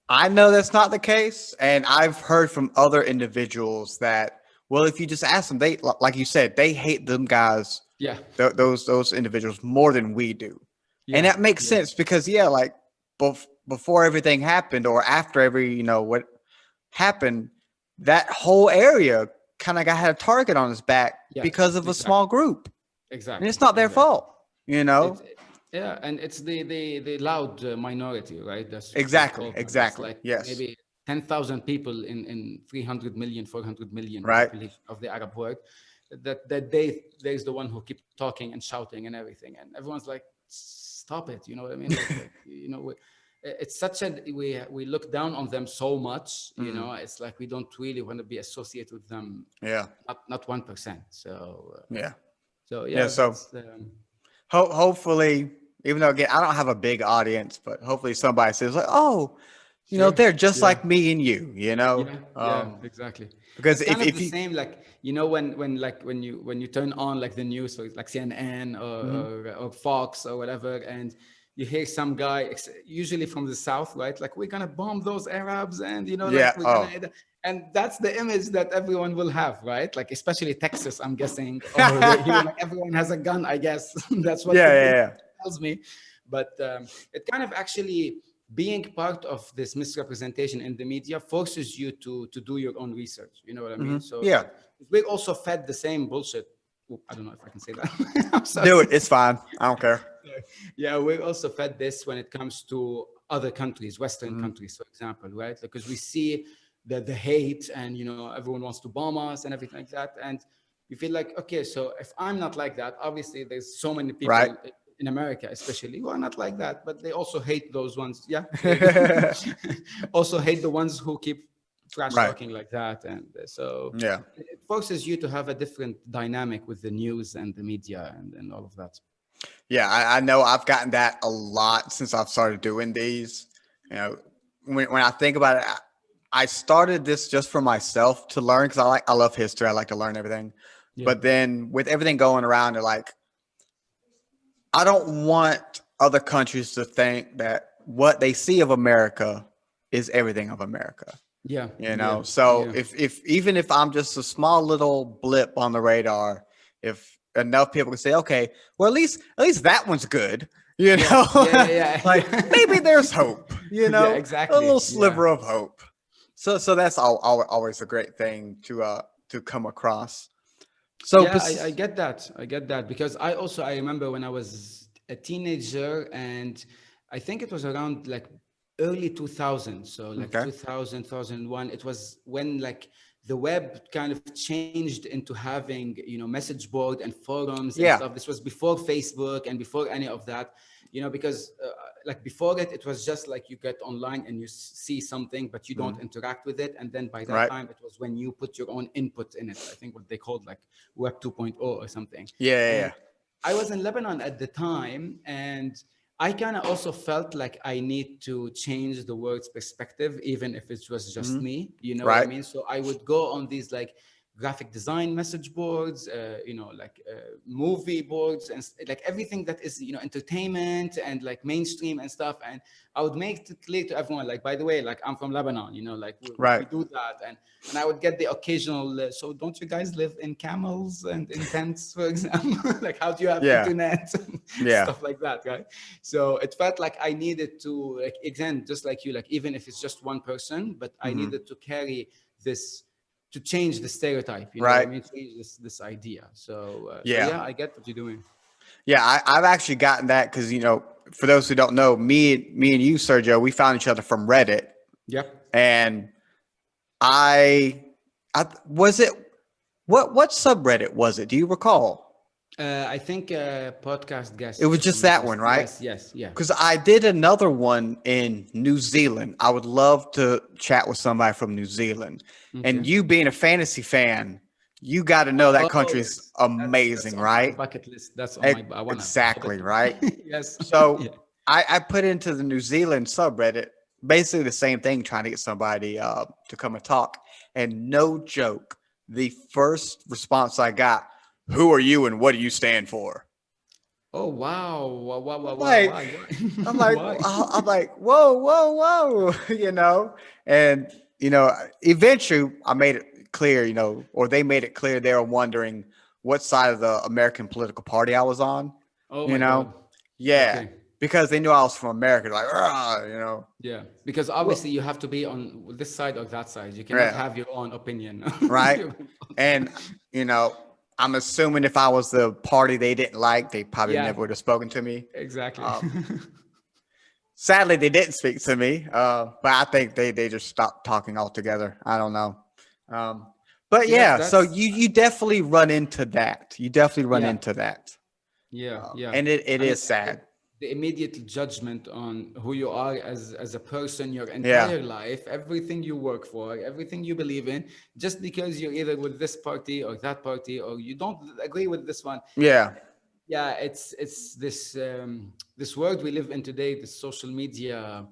I know that's not the case, and I've heard from other individuals that, well, if you just ask them, they like you said, they hate them guys, yeah, those individuals more than we do, and yeah, that makes yeah, sense because yeah, like before everything happened or after every what happened, that whole area kind of got had a target on its back yeah, because of a small exactly, group, and exactly, it's not their exactly. fault, you know. It's Yeah, and it's the loud minority, right? That's what we Exactly, call them. It's exactly. like Yes, maybe 10,000 people in 300 million, 400 million right. population of the Arab world. There's the one who keep talking and shouting and everything, and everyone's like, stop it. You know what I mean? It's such a we look down on them so much. Mm, It's like we don't really want to be associated with them. yeah, Not 1%. yeah, So yeah. yeah, So that's hopefully, even though again I don't have a big audience, but hopefully somebody says like, "Oh, sure. they're just Yeah. like me and you," Yeah, yeah, exactly. because It's kind of if the you, same, like when you turn on like the news, for like CNN mhm. or Fox or whatever, and you hear some guy, usually from the south, right? Like, we're gonna bomb those Arabs, and Yeah, like we're oh, gonna, and that's the image that everyone will have, right? Like, especially Texas, I'm guessing, or like everyone has a gun, I guess. That's what yeah, the yeah, yeah. tells me. But it kind of actually, being part of this misrepresentation in the media forces you to do your own research. You know what I mean? So Yeah, like, we're also fed the same bullshit. Oh, I don't know if I can say that. I'm do it. sorry. It's fine. I don't care. Yeah, we're also fed this when it comes to other countries, Western Mhm. countries, for example, right? Because we see the hate, and everyone wants to bomb us and everything like that, and you feel like, okay, so if I'm not like that, obviously there's so many Right. people in America, especially, who are not like that, but they also hate those ones. Yeah, there you go. Also hate the ones who keep trash Right. talking like that, and so Yeah. it forces you to have a different dynamic with the news and the media and all of that. Yeah, I know I've gotten that a lot since I've started doing these. You know, when I think about it, I started this just for myself to learn because I love history. I like to learn everything. Yeah, But then with everything going around, they're like, I don't want other countries to think that what they see of America is everything of America. yeah, You yeah, know, so yeah, if even if I'm just a small little blip on the radar, if enough people can say, okay, well at least that one's good, yeah, yeah, yeah, like yeah, maybe there's yeah. hope, Yeah, a little exactly. Yeah. sliver of hope. So that's always a great thing to come across. So Yeah, I get that. I get that, because I remember when I was a teenager, and I think it was around like early 2000, so like okay, 2000, 2001. It was when like the web kind of changed into having, message board and forums and yeah, stuff. This was before Facebook and before any of that, because like before it was just like you get online and you see something, but you don't interact with it. And then by that Right. time, it was when you put your own input in it. I think what they called like Web 2.0 or something. Yeah. And I was in Lebanon at the time, and I kind of also felt like I need to change the world's perspective, even if it was just me. You know what I Right. mean? So I would go on these like graphic design message boards, like movie boards, and like everything that is, entertainment and like mainstream and stuff. And I would make it clear to everyone, like, by the way, like I'm from Lebanon, like we Right. do that. And I would get the occasional, so don't you guys live in camels and in tents, for example? Like, how do you have Yeah. internet? Yeah. Stuff like that, right? So it felt like I needed to, like, again, just like you, like, even if it's just one person, but I needed to carry this, to change the stereotype, you know what I Right. mean? Change this idea. So Yeah. yeah, I get what you're doing. Yeah, I've actually gotten that because for those who don't know, me and you, Sergio, we found each other from Reddit, Yep. and I was it what subreddit was it? Do you recall? I think podcast It guest was or just something. that one, right? Yes, yeah. Because I did another one in New Zealand. I would love to chat with somebody from New Zealand. And Okay. you being a fantasy fan, you got to know that Oh country's yes, that's amazing, on my right? bucket list. That's on my. I wanna add Exactly, it. right? Yes. So Yeah. I put into the New Zealand subreddit basically the same thing, trying to get somebody to come and talk. And no joke, the first response I got, "Who are you and what do you stand for?" Oh wow! Wow! Wow! Wow! I'm Wow! like, Why? I'm Why? like, Why? I'm like, whoa, whoa, whoa, and eventually I made it clear, or they made it clear they were wondering what side of the American political party I was on, Oh you my know, God. yeah, Okay. because they knew I was from America, like, "Rah," Yeah, because Well, obviously you have to be on this side or that side. You cannot yeah, have your own opinion. right, Your own and thoughts. you know, I'm assuming if I was the party they didn't like, they probably Yeah, never would have spoken to me. exactly. Um, Sadly, they didn't speak to me, but I think they just stopped talking altogether. I don't know. Um, but See, that's yeah, so that's you definitely run into that. You definitely run yeah, into that, yeah. and it I mean, is sad. the immediate judgment on who you are as a person, your Yeah, entire life, everything you work for, everything you believe in, just because you're either with this party or that party, or you don't agree with this one. yeah, Yeah, it's this world we live in today, the social media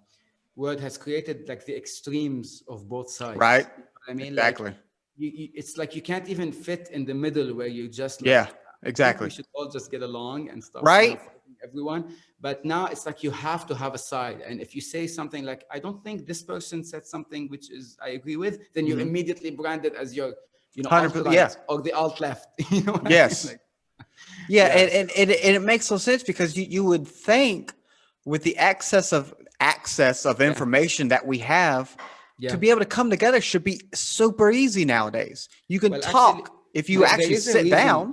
world has created like the extremes of both sides. right, You know what I mean? Like exactly. it's like you can't even fit in the middle where you just Yeah, like, I think we exactly. should all just get along and stop, Right. fighting everyone. But now it's like you have to have a side. And if you say something like, I don't think this person said something which is I agree with, then you're immediately branded as your, 100%. Yeah. alt-right or the alt-left. You know what I mean? Yes. Like, Yeah, yeah. and it makes no sense because you would think with the access of Yeah. information that we have to Yeah. be able to come together should be super easy nowadays. You can Well, actually, talk if you there actually is a sit reason. down.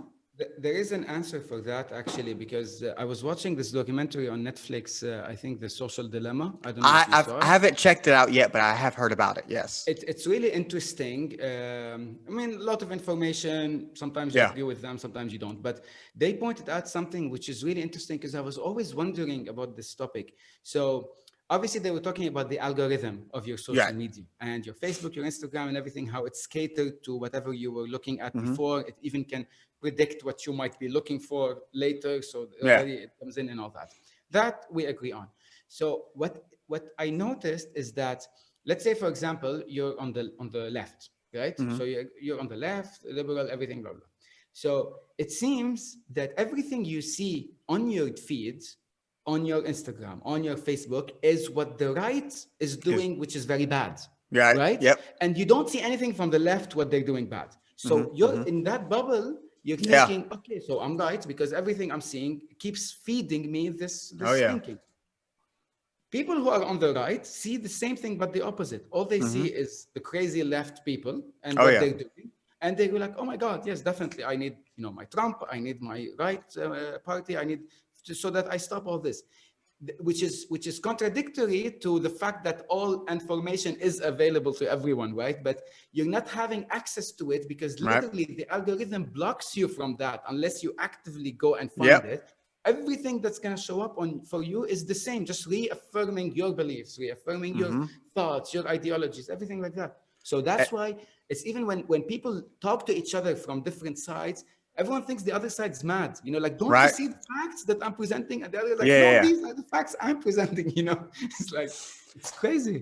There is an answer for that, actually, because I was watching this documentary on Netflix. I think The Social Dilemma. I don't know if you saw I it. haven't checked it out yet, but I have heard about it. Yes. It's really interesting. I mean, a lot of information. Sometimes you Yeah. agree with them, sometimes you don't. But they pointed out something which is really interesting because I was always wondering about this topic. So obviously, they were talking about the algorithm of your social Yeah. media and your Facebook, your Instagram, and everything, how it's catered to whatever you were looking at Hmm. before. It even can predict what you might be looking for later. So Yeah. already it comes in and all that. That we agree on. So what I noticed is that, let's say, for example, you're on the left, right? Hmm. So you're on the left, liberal, everything, blah blah. So it seems that everything you see on your feeds, on your Instagram, on your Facebook, is what the right is doing, which is very bad, Yeah. right? Yep. And you don't see anything from the left what they're doing bad. Hmm. So you're Hmm. in that bubble. You're Yeah. thinking, okay, so I'm right because everything I'm seeing keeps feeding me Oh this yeah. thinking. People who are on the right see the same thing, but the opposite. All they see Hmm. is the crazy left people and Oh what yeah. they're doing. And they go like, oh my God, yes, definitely. I need, my Trump. I need my right party. I need so that I stop all this, which is contradictory to the fact that all information is available to everyone, right? But you're not having access to it because Right. literally the algorithm blocks you from that unless you actively go and find Yep. it. everything that's going to show up on for you is the same, just reaffirming your beliefs, reaffirming your thoughts, your ideologies, everything like that. So that's why it's even when people talk to each other from different sides, everyone thinks the other side's mad. Like, don't you Right. see the facts that I'm presenting? And the other like, Yeah, yeah, no, yeah. these are the facts I'm presenting. It's like, it's crazy.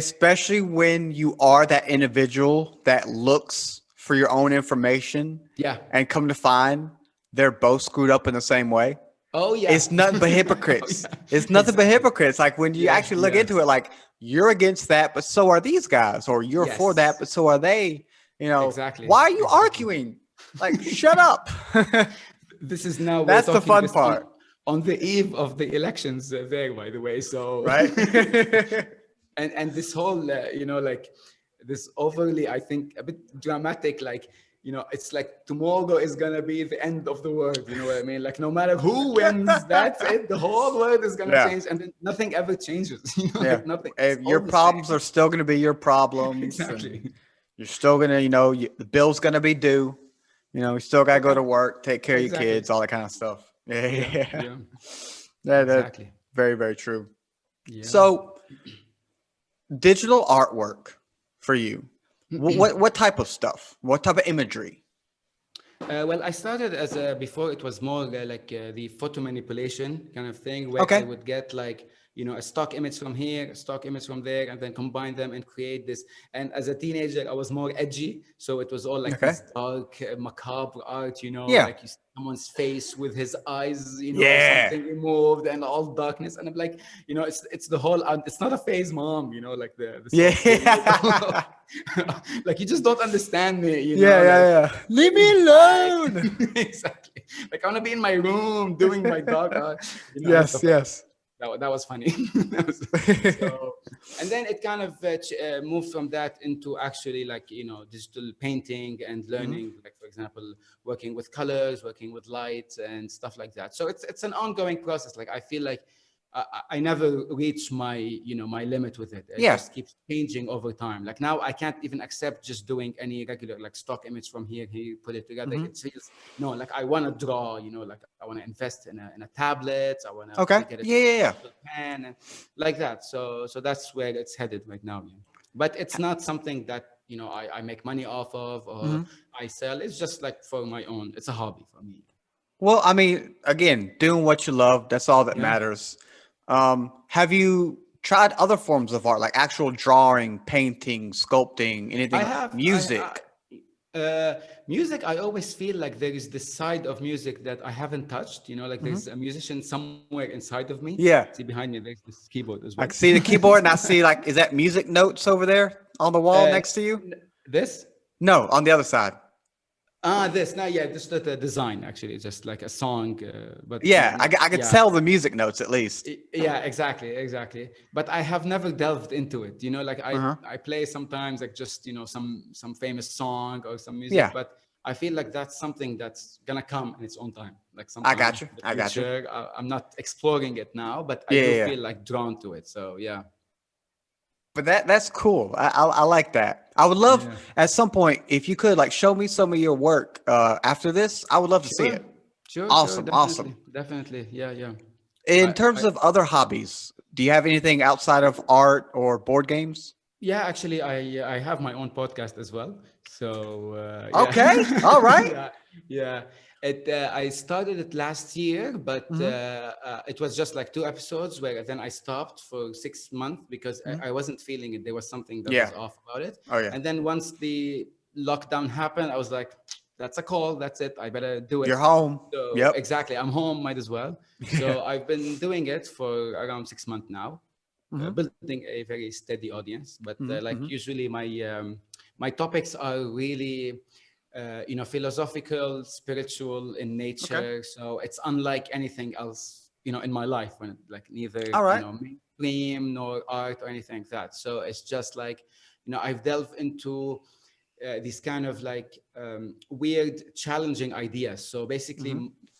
Especially when you are that individual that looks for your own information Yeah. and come to find they're both screwed up in the same way. Oh yeah. It's nothing but Oh hypocrites. yeah. It's nothing but Exactly. hypocrites. Like when you Yeah. actually look Yeah. into it, like you're against that, but so are these guys, or you're for that, Yes. but so are they. Exactly. Why are you Exactly. arguing? Like, shut up. This is now we're That's the talking fun this on part, the eve of the elections there, by the way. So right? and this whole like this overly, I think, a bit dramatic, like it's like tomorrow is gonna be the end of the world, you know what I mean? Like no matter who wins, that's it, the whole world is gonna Yeah, change, and then nothing ever changes. yeah. Like nothing, it's If your all the problems same. are still going to be your problems, and Exactly. you're still going to, the bill's going to be due. You still got to go to work, take care of your Exactly. kids, all that kind of stuff. Yeah, Yeah, yeah. yeah. That's Exactly. very, very true. Yeah. So, digital artwork for you. What type of stuff? What type of imagery? Well, I started as before it was more like the photo manipulation kind of thing, where I Okay. would get like a stock image from here, a stock image from there, and then combine them and create this. And as a teenager, I was more edgy, so it was all like Okay. this dark, macabre art, Yeah. like you see someone's face with his eyes, Yeah. something removed, and all darkness. And I'm like, it's the whole. It's not a phase, mom. Like the Yeah. song. Like you just don't understand me. Yeah, yeah, Like. yeah. Leave Take me me back. alone. Exactly. Like I want to be in my room doing my dog art, and Yes, stuff like yes. that was funny. So, and then it kind of moved from that into actually like digital painting and learning, like for example, working with colors, working with light and stuff like that. So it's an ongoing process. Like I feel like I never reach my my limit with it. It Yeah. just keeps changing over time. Like now I can't even accept just doing any regular like stock image from here, put it together. It feels like I want to draw, like I want to invest in a tablet. I want to Okay. get it Yeah, yeah, yeah. pen and like that. So that's where it's headed right now. Yeah. But it's not something that I make money off of or I sell. It's just like for my own. It's a hobby for me. Well, I mean, again, doing what you love, that's all that Yeah. matters. Have you tried other forms of art, like actual drawing, painting, sculpting, I anything, have music? music. I always feel like there is this side of music that I haven't touched. Like there's a musician somewhere inside of me. Yeah. See behind me, there's this keyboard as I well. can see the keyboard and I see is that music notes over there on the wall uh, next to you? this. No, on the other side. This. No, yeah, just the design actually, just like a song, but Yeah, I could yeah. tell the music notes at least. Yeah, exactly. But I have never delved into it. Like I play sometimes like just some famous song or some music, Yeah. but I feel like that's something that's gonna come in its own time, like I sometime got you. in the I got you. future. I'm not exploring it now, but I Yeah, do yeah, yeah. feel like drawn to it. So yeah. But that's cool. I like that. I would love Yeah. at some point if you could show me some of your work after this. I would love to see Sure. it. Sure. Awesome, awesome. Definitely. Yeah. In terms I of other hobbies, do you have anything outside of art or board games? Yeah, actually, I have my own podcast as well. So yeah, Okay, all right. yeah. I started it last year, but it was just like 2 episodes where then I stopped for 6 months because I wasn't feeling it. There was something that Yeah. was off about it. Oh yeah. And then once the lockdown happened, I was like, that's a call. That's it. I better do it. You're home. So Yep. exactly, I'm home. Might as well. So I've been doing it for around 6 months now. Building a very steady audience, but like usually my topics are really philosophical, spiritual in nature. So it's unlike anything else in my life, when like neither All right. mainstream nor art or anything like that. So it's just like I've delved into these kind of like weird, challenging ideas. So basically,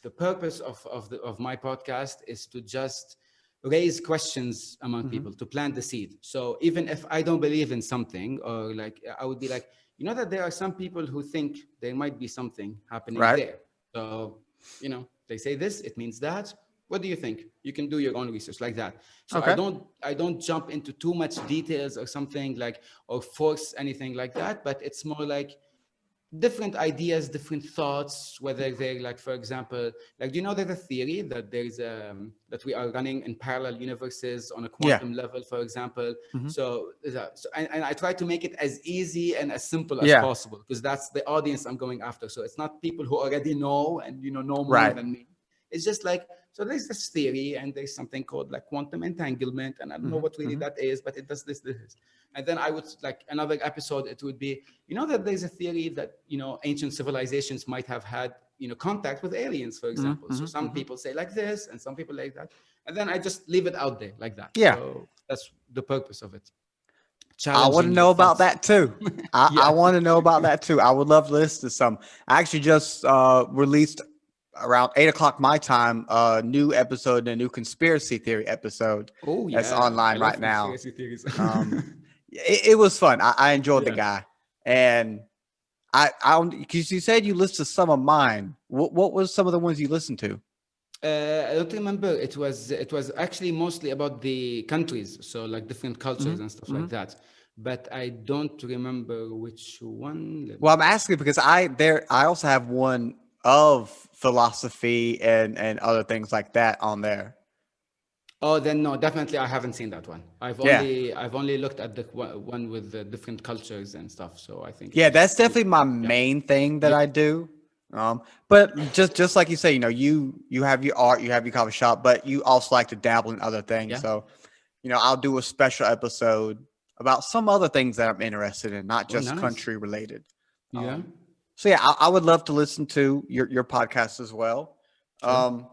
the purpose of my podcast is to just raise questions among people, to plant the seed. So even if I don't believe in something, or like I would be like, that there are some people who think there might be something happening Right. there. So they say this, it means that. What do you think? You can do your own research like that. So Okay. I don't jump into too much details or something like, or force anything like that, but it's more like different ideas, different thoughts, whether they're like, for example, like, do you know there's a theory that there's that we are running in parallel universes on a Yeah. quantum level, for example. Mhm. And I try to make it as easy and as simple as Yeah. possible, because that's the audience I'm going after. So it's not people who already know and know more Right. than me. It's just like, so there's this theory and there's something called like quantum entanglement, and I don't know Mhm. what really Mhm. that is, but it does this. And then I would like another episode, it would be, that there's a theory that, ancient civilizations might have had, contact with aliens, for Mhm. example. So Mhm. some Mhm. people say like this and some people like that. And then I just leave it out there like that. Yeah. So that's the purpose of it. I want to Challenging your know about thoughts. that too. I Yeah. want to know about that too. I would love to listen to some. I actually just released around 8 o'clock my time a new episode, a new conspiracy theory episode Oh, that's yeah. I online right love now. conspiracy theories. Um, it was fun. I enjoyed the Yeah. guy, and because you said you listened to some of mine. What was some of the ones you listened to? I don't remember. It was actually mostly about the countries, so like different cultures Hmm. and stuff Hmm. like that. But I don't remember which one. Let Well, me I'm asking because I also have one of philosophy and other things like that on there. Oh, then no, definitely I haven't seen that one. Yeah. I've only looked at the one with the different cultures and stuff. So I think it Yeah, was that's definitely my yeah, main thing that yeah, I do. But just like you say, you have your art, you have your coffee shop, but you also like to dabble in other things. yeah. So, I'll do a special episode about some other things that I'm interested in, not Oh, just nice. country related. Yeah. So yeah, I would love to listen to your podcast as well. Sure. Um,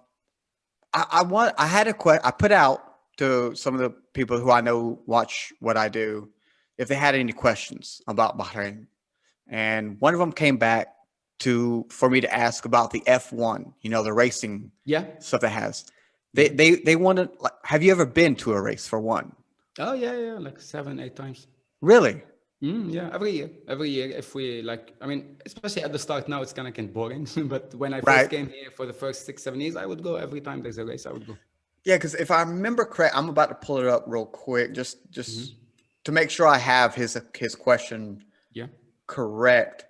I had a question I put out to some of the people who I know watch what I do if they had any questions about Bahrain. And one of them came back for me to ask about the F1, the racing Yeah. stuff it has. Yeah. They wanted, like, have you ever been to a race for one? Oh, yeah, yeah. Like 7, 8 times. Really? Yeah, every year. Every year, if we like, I mean, especially at the start now, it's kind of get boring. But when I first Right. came here for the first 6, 7 years, I would go every time there's a race. I would go. Yeah, because if I remember correct, I'm about to pull it up real quick, just Hmm. to make sure I have his question Yeah. correct.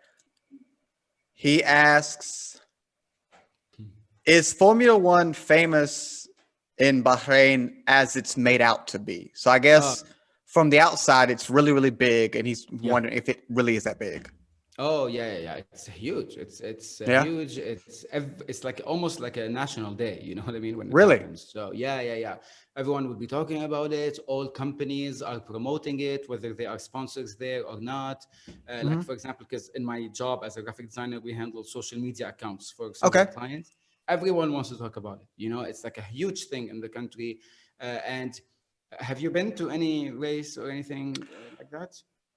He asks, "Is Formula One famous in Bahrain as it's made out to be?" So I Uh, guess from the outside, it's really, really big, and he's yeah. wondering if it really is that big. Oh, yeah, yeah, yeah. It's huge. It's Yeah, huge. It's like almost like a national day. You know what I mean when it really. happens. So yeah, yeah, yeah. Everyone would be talking about it. All companies are promoting it, whether they are sponsors there or not. Like Hmm. for example, because in my job as a graphic designer, we handle social media accounts for Okay. several clients. Everyone wants to talk about it. It's like a huge thing in the country. And have you been to any race or anything like that?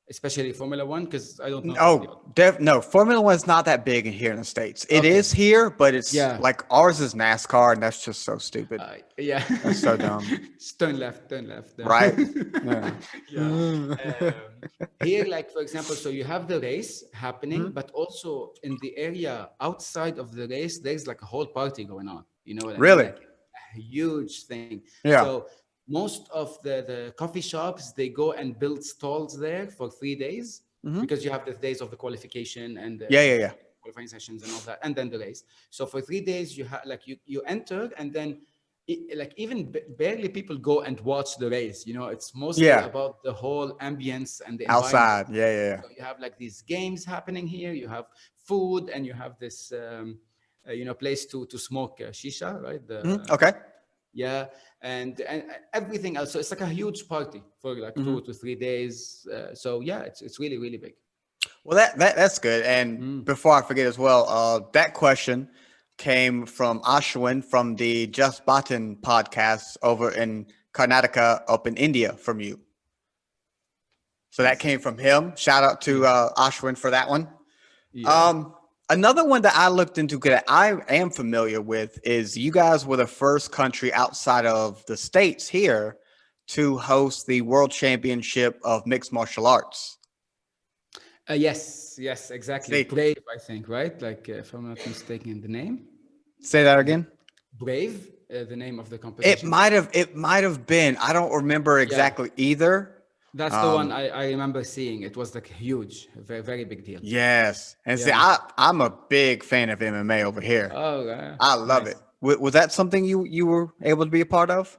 Especially Formula One, because I don't know for the Oh, no. Formula One is not that big in here in the States. It okay. is here, but it's Yeah. like ours is NASCAR, and that's just so stupid. Yeah. That's so dumb, Turn left, turn left. right? Yeah. Yeah. Here, like for example, so you have the race happening, Mhm. but also in the area outside of the race, there's like a whole party going on. You know what I mean? Really? Like a huge thing. Yeah. So most of the coffee shops, they go and build stalls there for 3 days, Hmm. because you have the days of the qualification and Yeah. Yeah. Yeah. qualifying sessions and all that, and then the race. So for 3 days, you have like you enter, and then like even barely people go and watch the race. It's mostly Yeah. about the whole ambience and the environment. Outside. Yeah. Yeah. So you have like these games happening here. You have food, and you have this place to smoke shisha, right? Yeah. Mhm. Okay. Yeah, and everything else. So it's like a huge party for like Hmm. 2 to 3 days. So yeah, it's really really big. Well, that's good. And Mm. before I forget as well, that question came from Ashwin from the Just Button podcast over in Karnataka, up in India, from you. So that Nice. came from him. Shout out to Yeah, Ashwin for that one. yeah. Um, Another one that I looked into that I am familiar with is you guys were the first country outside of the States here to host the World Championship of Mixed Martial Arts. Yes, yes, exactly. See, Brave, I think, right? Like, if I'm not mistaken, the name. say that Is it? again. Brave, the name of the It competition. might have been. I don't remember Yeah, exactly either. that's the one I remember seeing. It was like huge, a very, very big deal. Yes, and see, Yeah. I'm a big fan of MMA over here. Oh, I love it. nice. Was that something you were able to be a part of?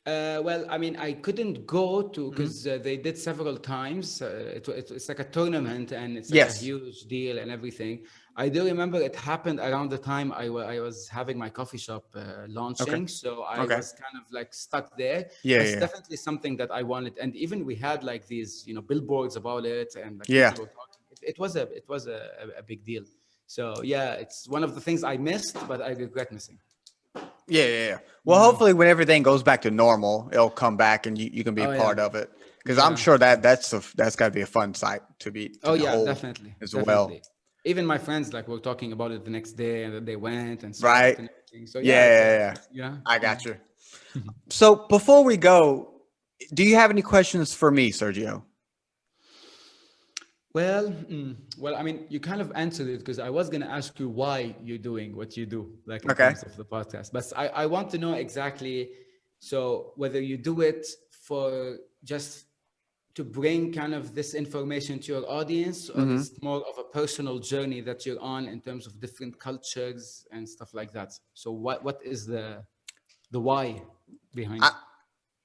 Well, I mean, I couldn't go to Hmm. because they did several times. It's like a tournament and it's like a Yes. huge deal and everything. I do remember it happened around the time I was having my coffee shop Okay. launching. So I Okay. was kind of like stuck there. Yeah. But Yeah. it's Yeah. definitely something that I wanted. And even we had like these, billboards about it and like Yeah. people were talking. It was a big deal. So yeah, it's one of the things I missed, but I regret missing. Yeah, yeah, yeah. Well, Yeah. hopefully, when everything goes back to normal, it'll come back and you can be a Oh yeah. part of it. Because I'm Yeah. sure that's got to be a fun sight to Oh yeah, behold definitely, as well. definitely. Even my friends like were talking about it the next day, and that they went and saw it Right? and everything. So Yeah, yeah, it's yeah, yeah. yeah, I yeah. got you. So before we go, do you have any questions for me, Sergio? Well, I mean, you kind of answered it because I was gonna ask you why you're doing what you do, like in Okay. terms of the podcast. But I want to know exactly. So whether you do it for just to bring kind of this information to your audience, or Hmm. is it more of a personal journey that you're on in terms of different cultures and stuff like that? So what is the why I behind?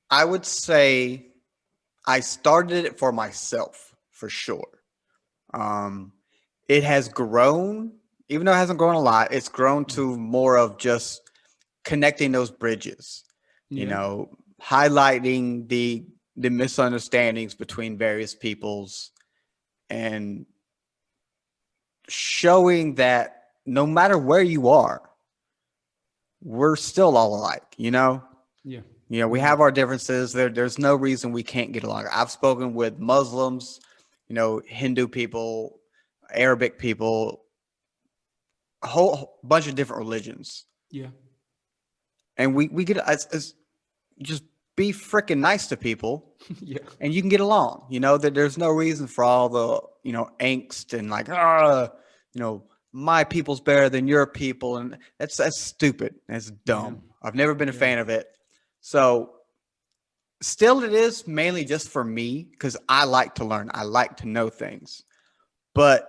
I would say I started it for myself for sure. Um, it has grown, even though it hasn't grown a lot. It's grown to more of just connecting those bridges. You Yeah, know, highlighting the misunderstandings between various peoples and showing that no matter where you are, we're still all alike. yeah, We hmm, have our differences. There's no reason we can't get along. I've spoken with Muslims, Hindu people, Arabic people, a whole bunch of different religions, yeah, and we get as just be freaking nice to people, yeah, and you can get along. That there's no reason for all the angst and like you know my people's better than your people, and that's stupid. That's yeah, dumb. I've never been a yeah, fan of it. So still, it is mainly just for me because I like to learn. I like to know things, but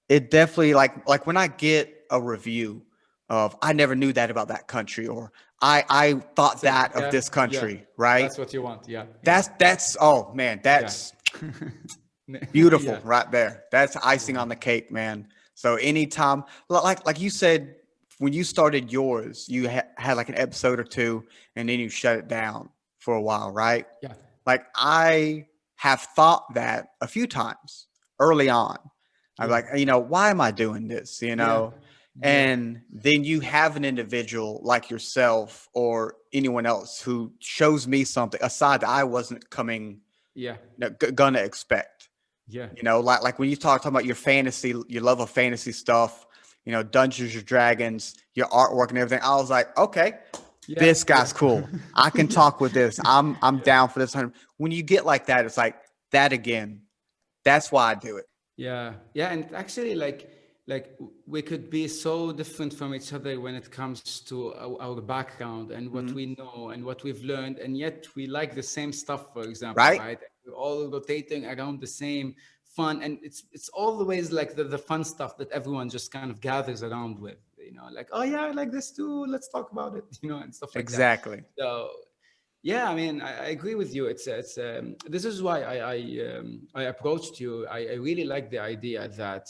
it definitely like when I get a review of I never knew that about that country, or I thought same, that of yeah, this yeah. country, right? That's what you want. Yeah, yeah, That's oh man, yeah, that's beautiful yeah, right there. That's icing yeah, on the cake, man. So anytime, like you said, when you started yours, you had like an episode or two, and then you shut it down for a while, right? yeah, Like I have thought that a few times early on. I'm yeah, like, why am I doing this? yeah, yeah, And then you have an individual like yourself or anyone else who shows me something aside that I wasn't coming, yeah, gonna expect. yeah, Like when you talking about your fantasy, your love of fantasy stuff, Dungeons and Dragons, your artwork and everything. I was like, okay, yeah, this yeah, guy's cool. I can yeah, talk with this. I'm yeah. down for this. When you get like that, it's like that again. That's why I do it. Yeah, yeah, and actually, we could be so different from each other when it comes to our background and what Mhm. we know and what we've learned, and yet we like the same stuff. For example, Right? right? We're all rotating around the same fun, and it's always like the fun stuff that everyone just kind of gathers around with. Like, oh yeah, I like this too. Let's talk about it. And stuff like that. Exactly. So yeah, I mean, I agree with you. This is why I approached you. I really like the idea that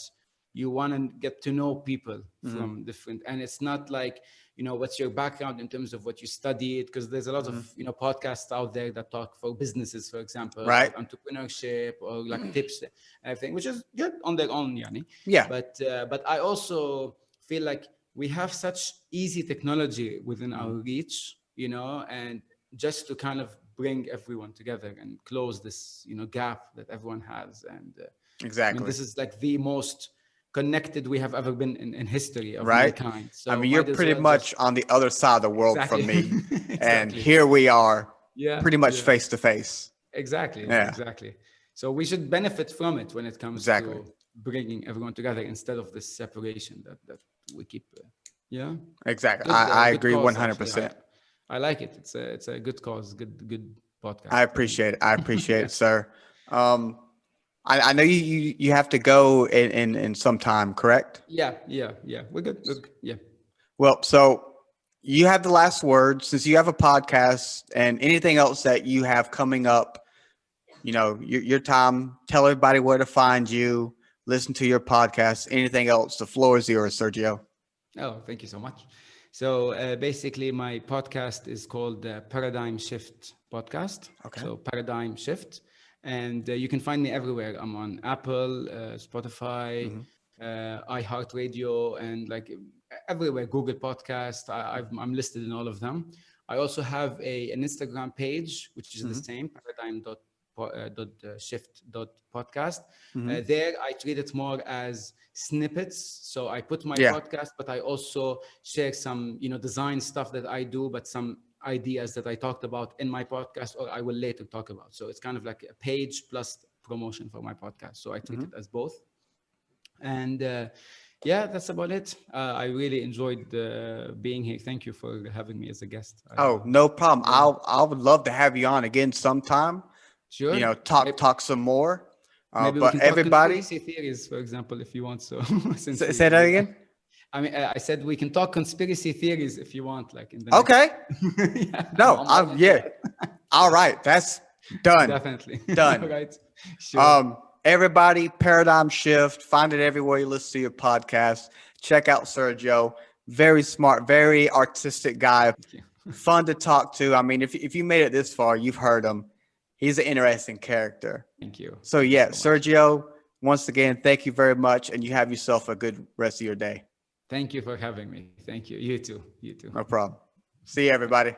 you want to get to know people Hmm. from different, and it's not like, what's your background in terms of what you studied, because there's a lot of, Hmm. podcasts out there that talk for businesses, for example, Right? about entrepreneurship or like tips and everything, which is good on their own, yani. Yeah. But I also feel like we have such easy technology within our Mhm. reach, and just to kind of bring everyone together and close this gap that everyone has. And I mean, Exactly. this is like the most connected we have ever been in history of Right? mankind, I so mean, you're might as pretty well just much on the other side of the world exactly. from me, and Exactly. here we are, Yeah, pretty much yeah, face to face. exactly, Yeah. exactly. So we should benefit from it when it comes Exactly. to bringing everyone together instead of this separation that we keep Yeah. Exactly. Good, I good agree cause, actually. 100%. I like it. It's a good cause. Good I podcast. Very appreciate it. I appreciate yeah. it, sir. Um, I know you have to go in some time, correct? Yeah. We're good. Yeah. Well, so you have the last word since you have a podcast and anything else that you have coming up. Your time. Tell everybody where to find you. Listen to your podcast. Anything else? The floor is yours, Sergio. Oh, thank you so much. So basically, my podcast is called the Paradigm Shift Podcast. Okay. So Paradigm Shift, and you can find me everywhere. I'm on Apple, Spotify, Mm-hmm. iHeartRadio, and like everywhere. Google Podcast. I'm listed in all of them. I also have an Instagram page, which is the Mm-hmm. same shift dot podcast. Mm-hmm. There, I treat it more as snippets. So I put my Yeah. podcast, but I also share some, design stuff that I do, but some ideas that I talked about in my podcast or I will later talk about. So it's kind of like a page plus promotion for my podcast. So I treat Mm-hmm. it as both. And yeah, that's about it. I really enjoyed being here. Thank you for having me as a guest. Oh, no problem. Yeah, I would love to have you on again sometime. sure. Talk some more. Maybe we But can talk everybody, conspiracy theories, for example, if you want. So since say that again. I mean, I said we can talk conspiracy theories if you want, like in the next. Okay. Yeah, No, I'm open to yeah. that. All right. That's done. Definitely. All Done. right. Sure. Everybody, paradigm shift. Find it everywhere you listen to your podcast. Check out Sergio. Very smart, very artistic guy. Thank you. Fun to talk to. I mean, if you made it this far, you've heard him. He's an interesting character. Thank you. So Thank you yeah, so much. Sergio, once again, thank you very much, and you have yourself a good rest of your day. Thank you for having me. Thank you. You too. You too. No problem. See you, everybody.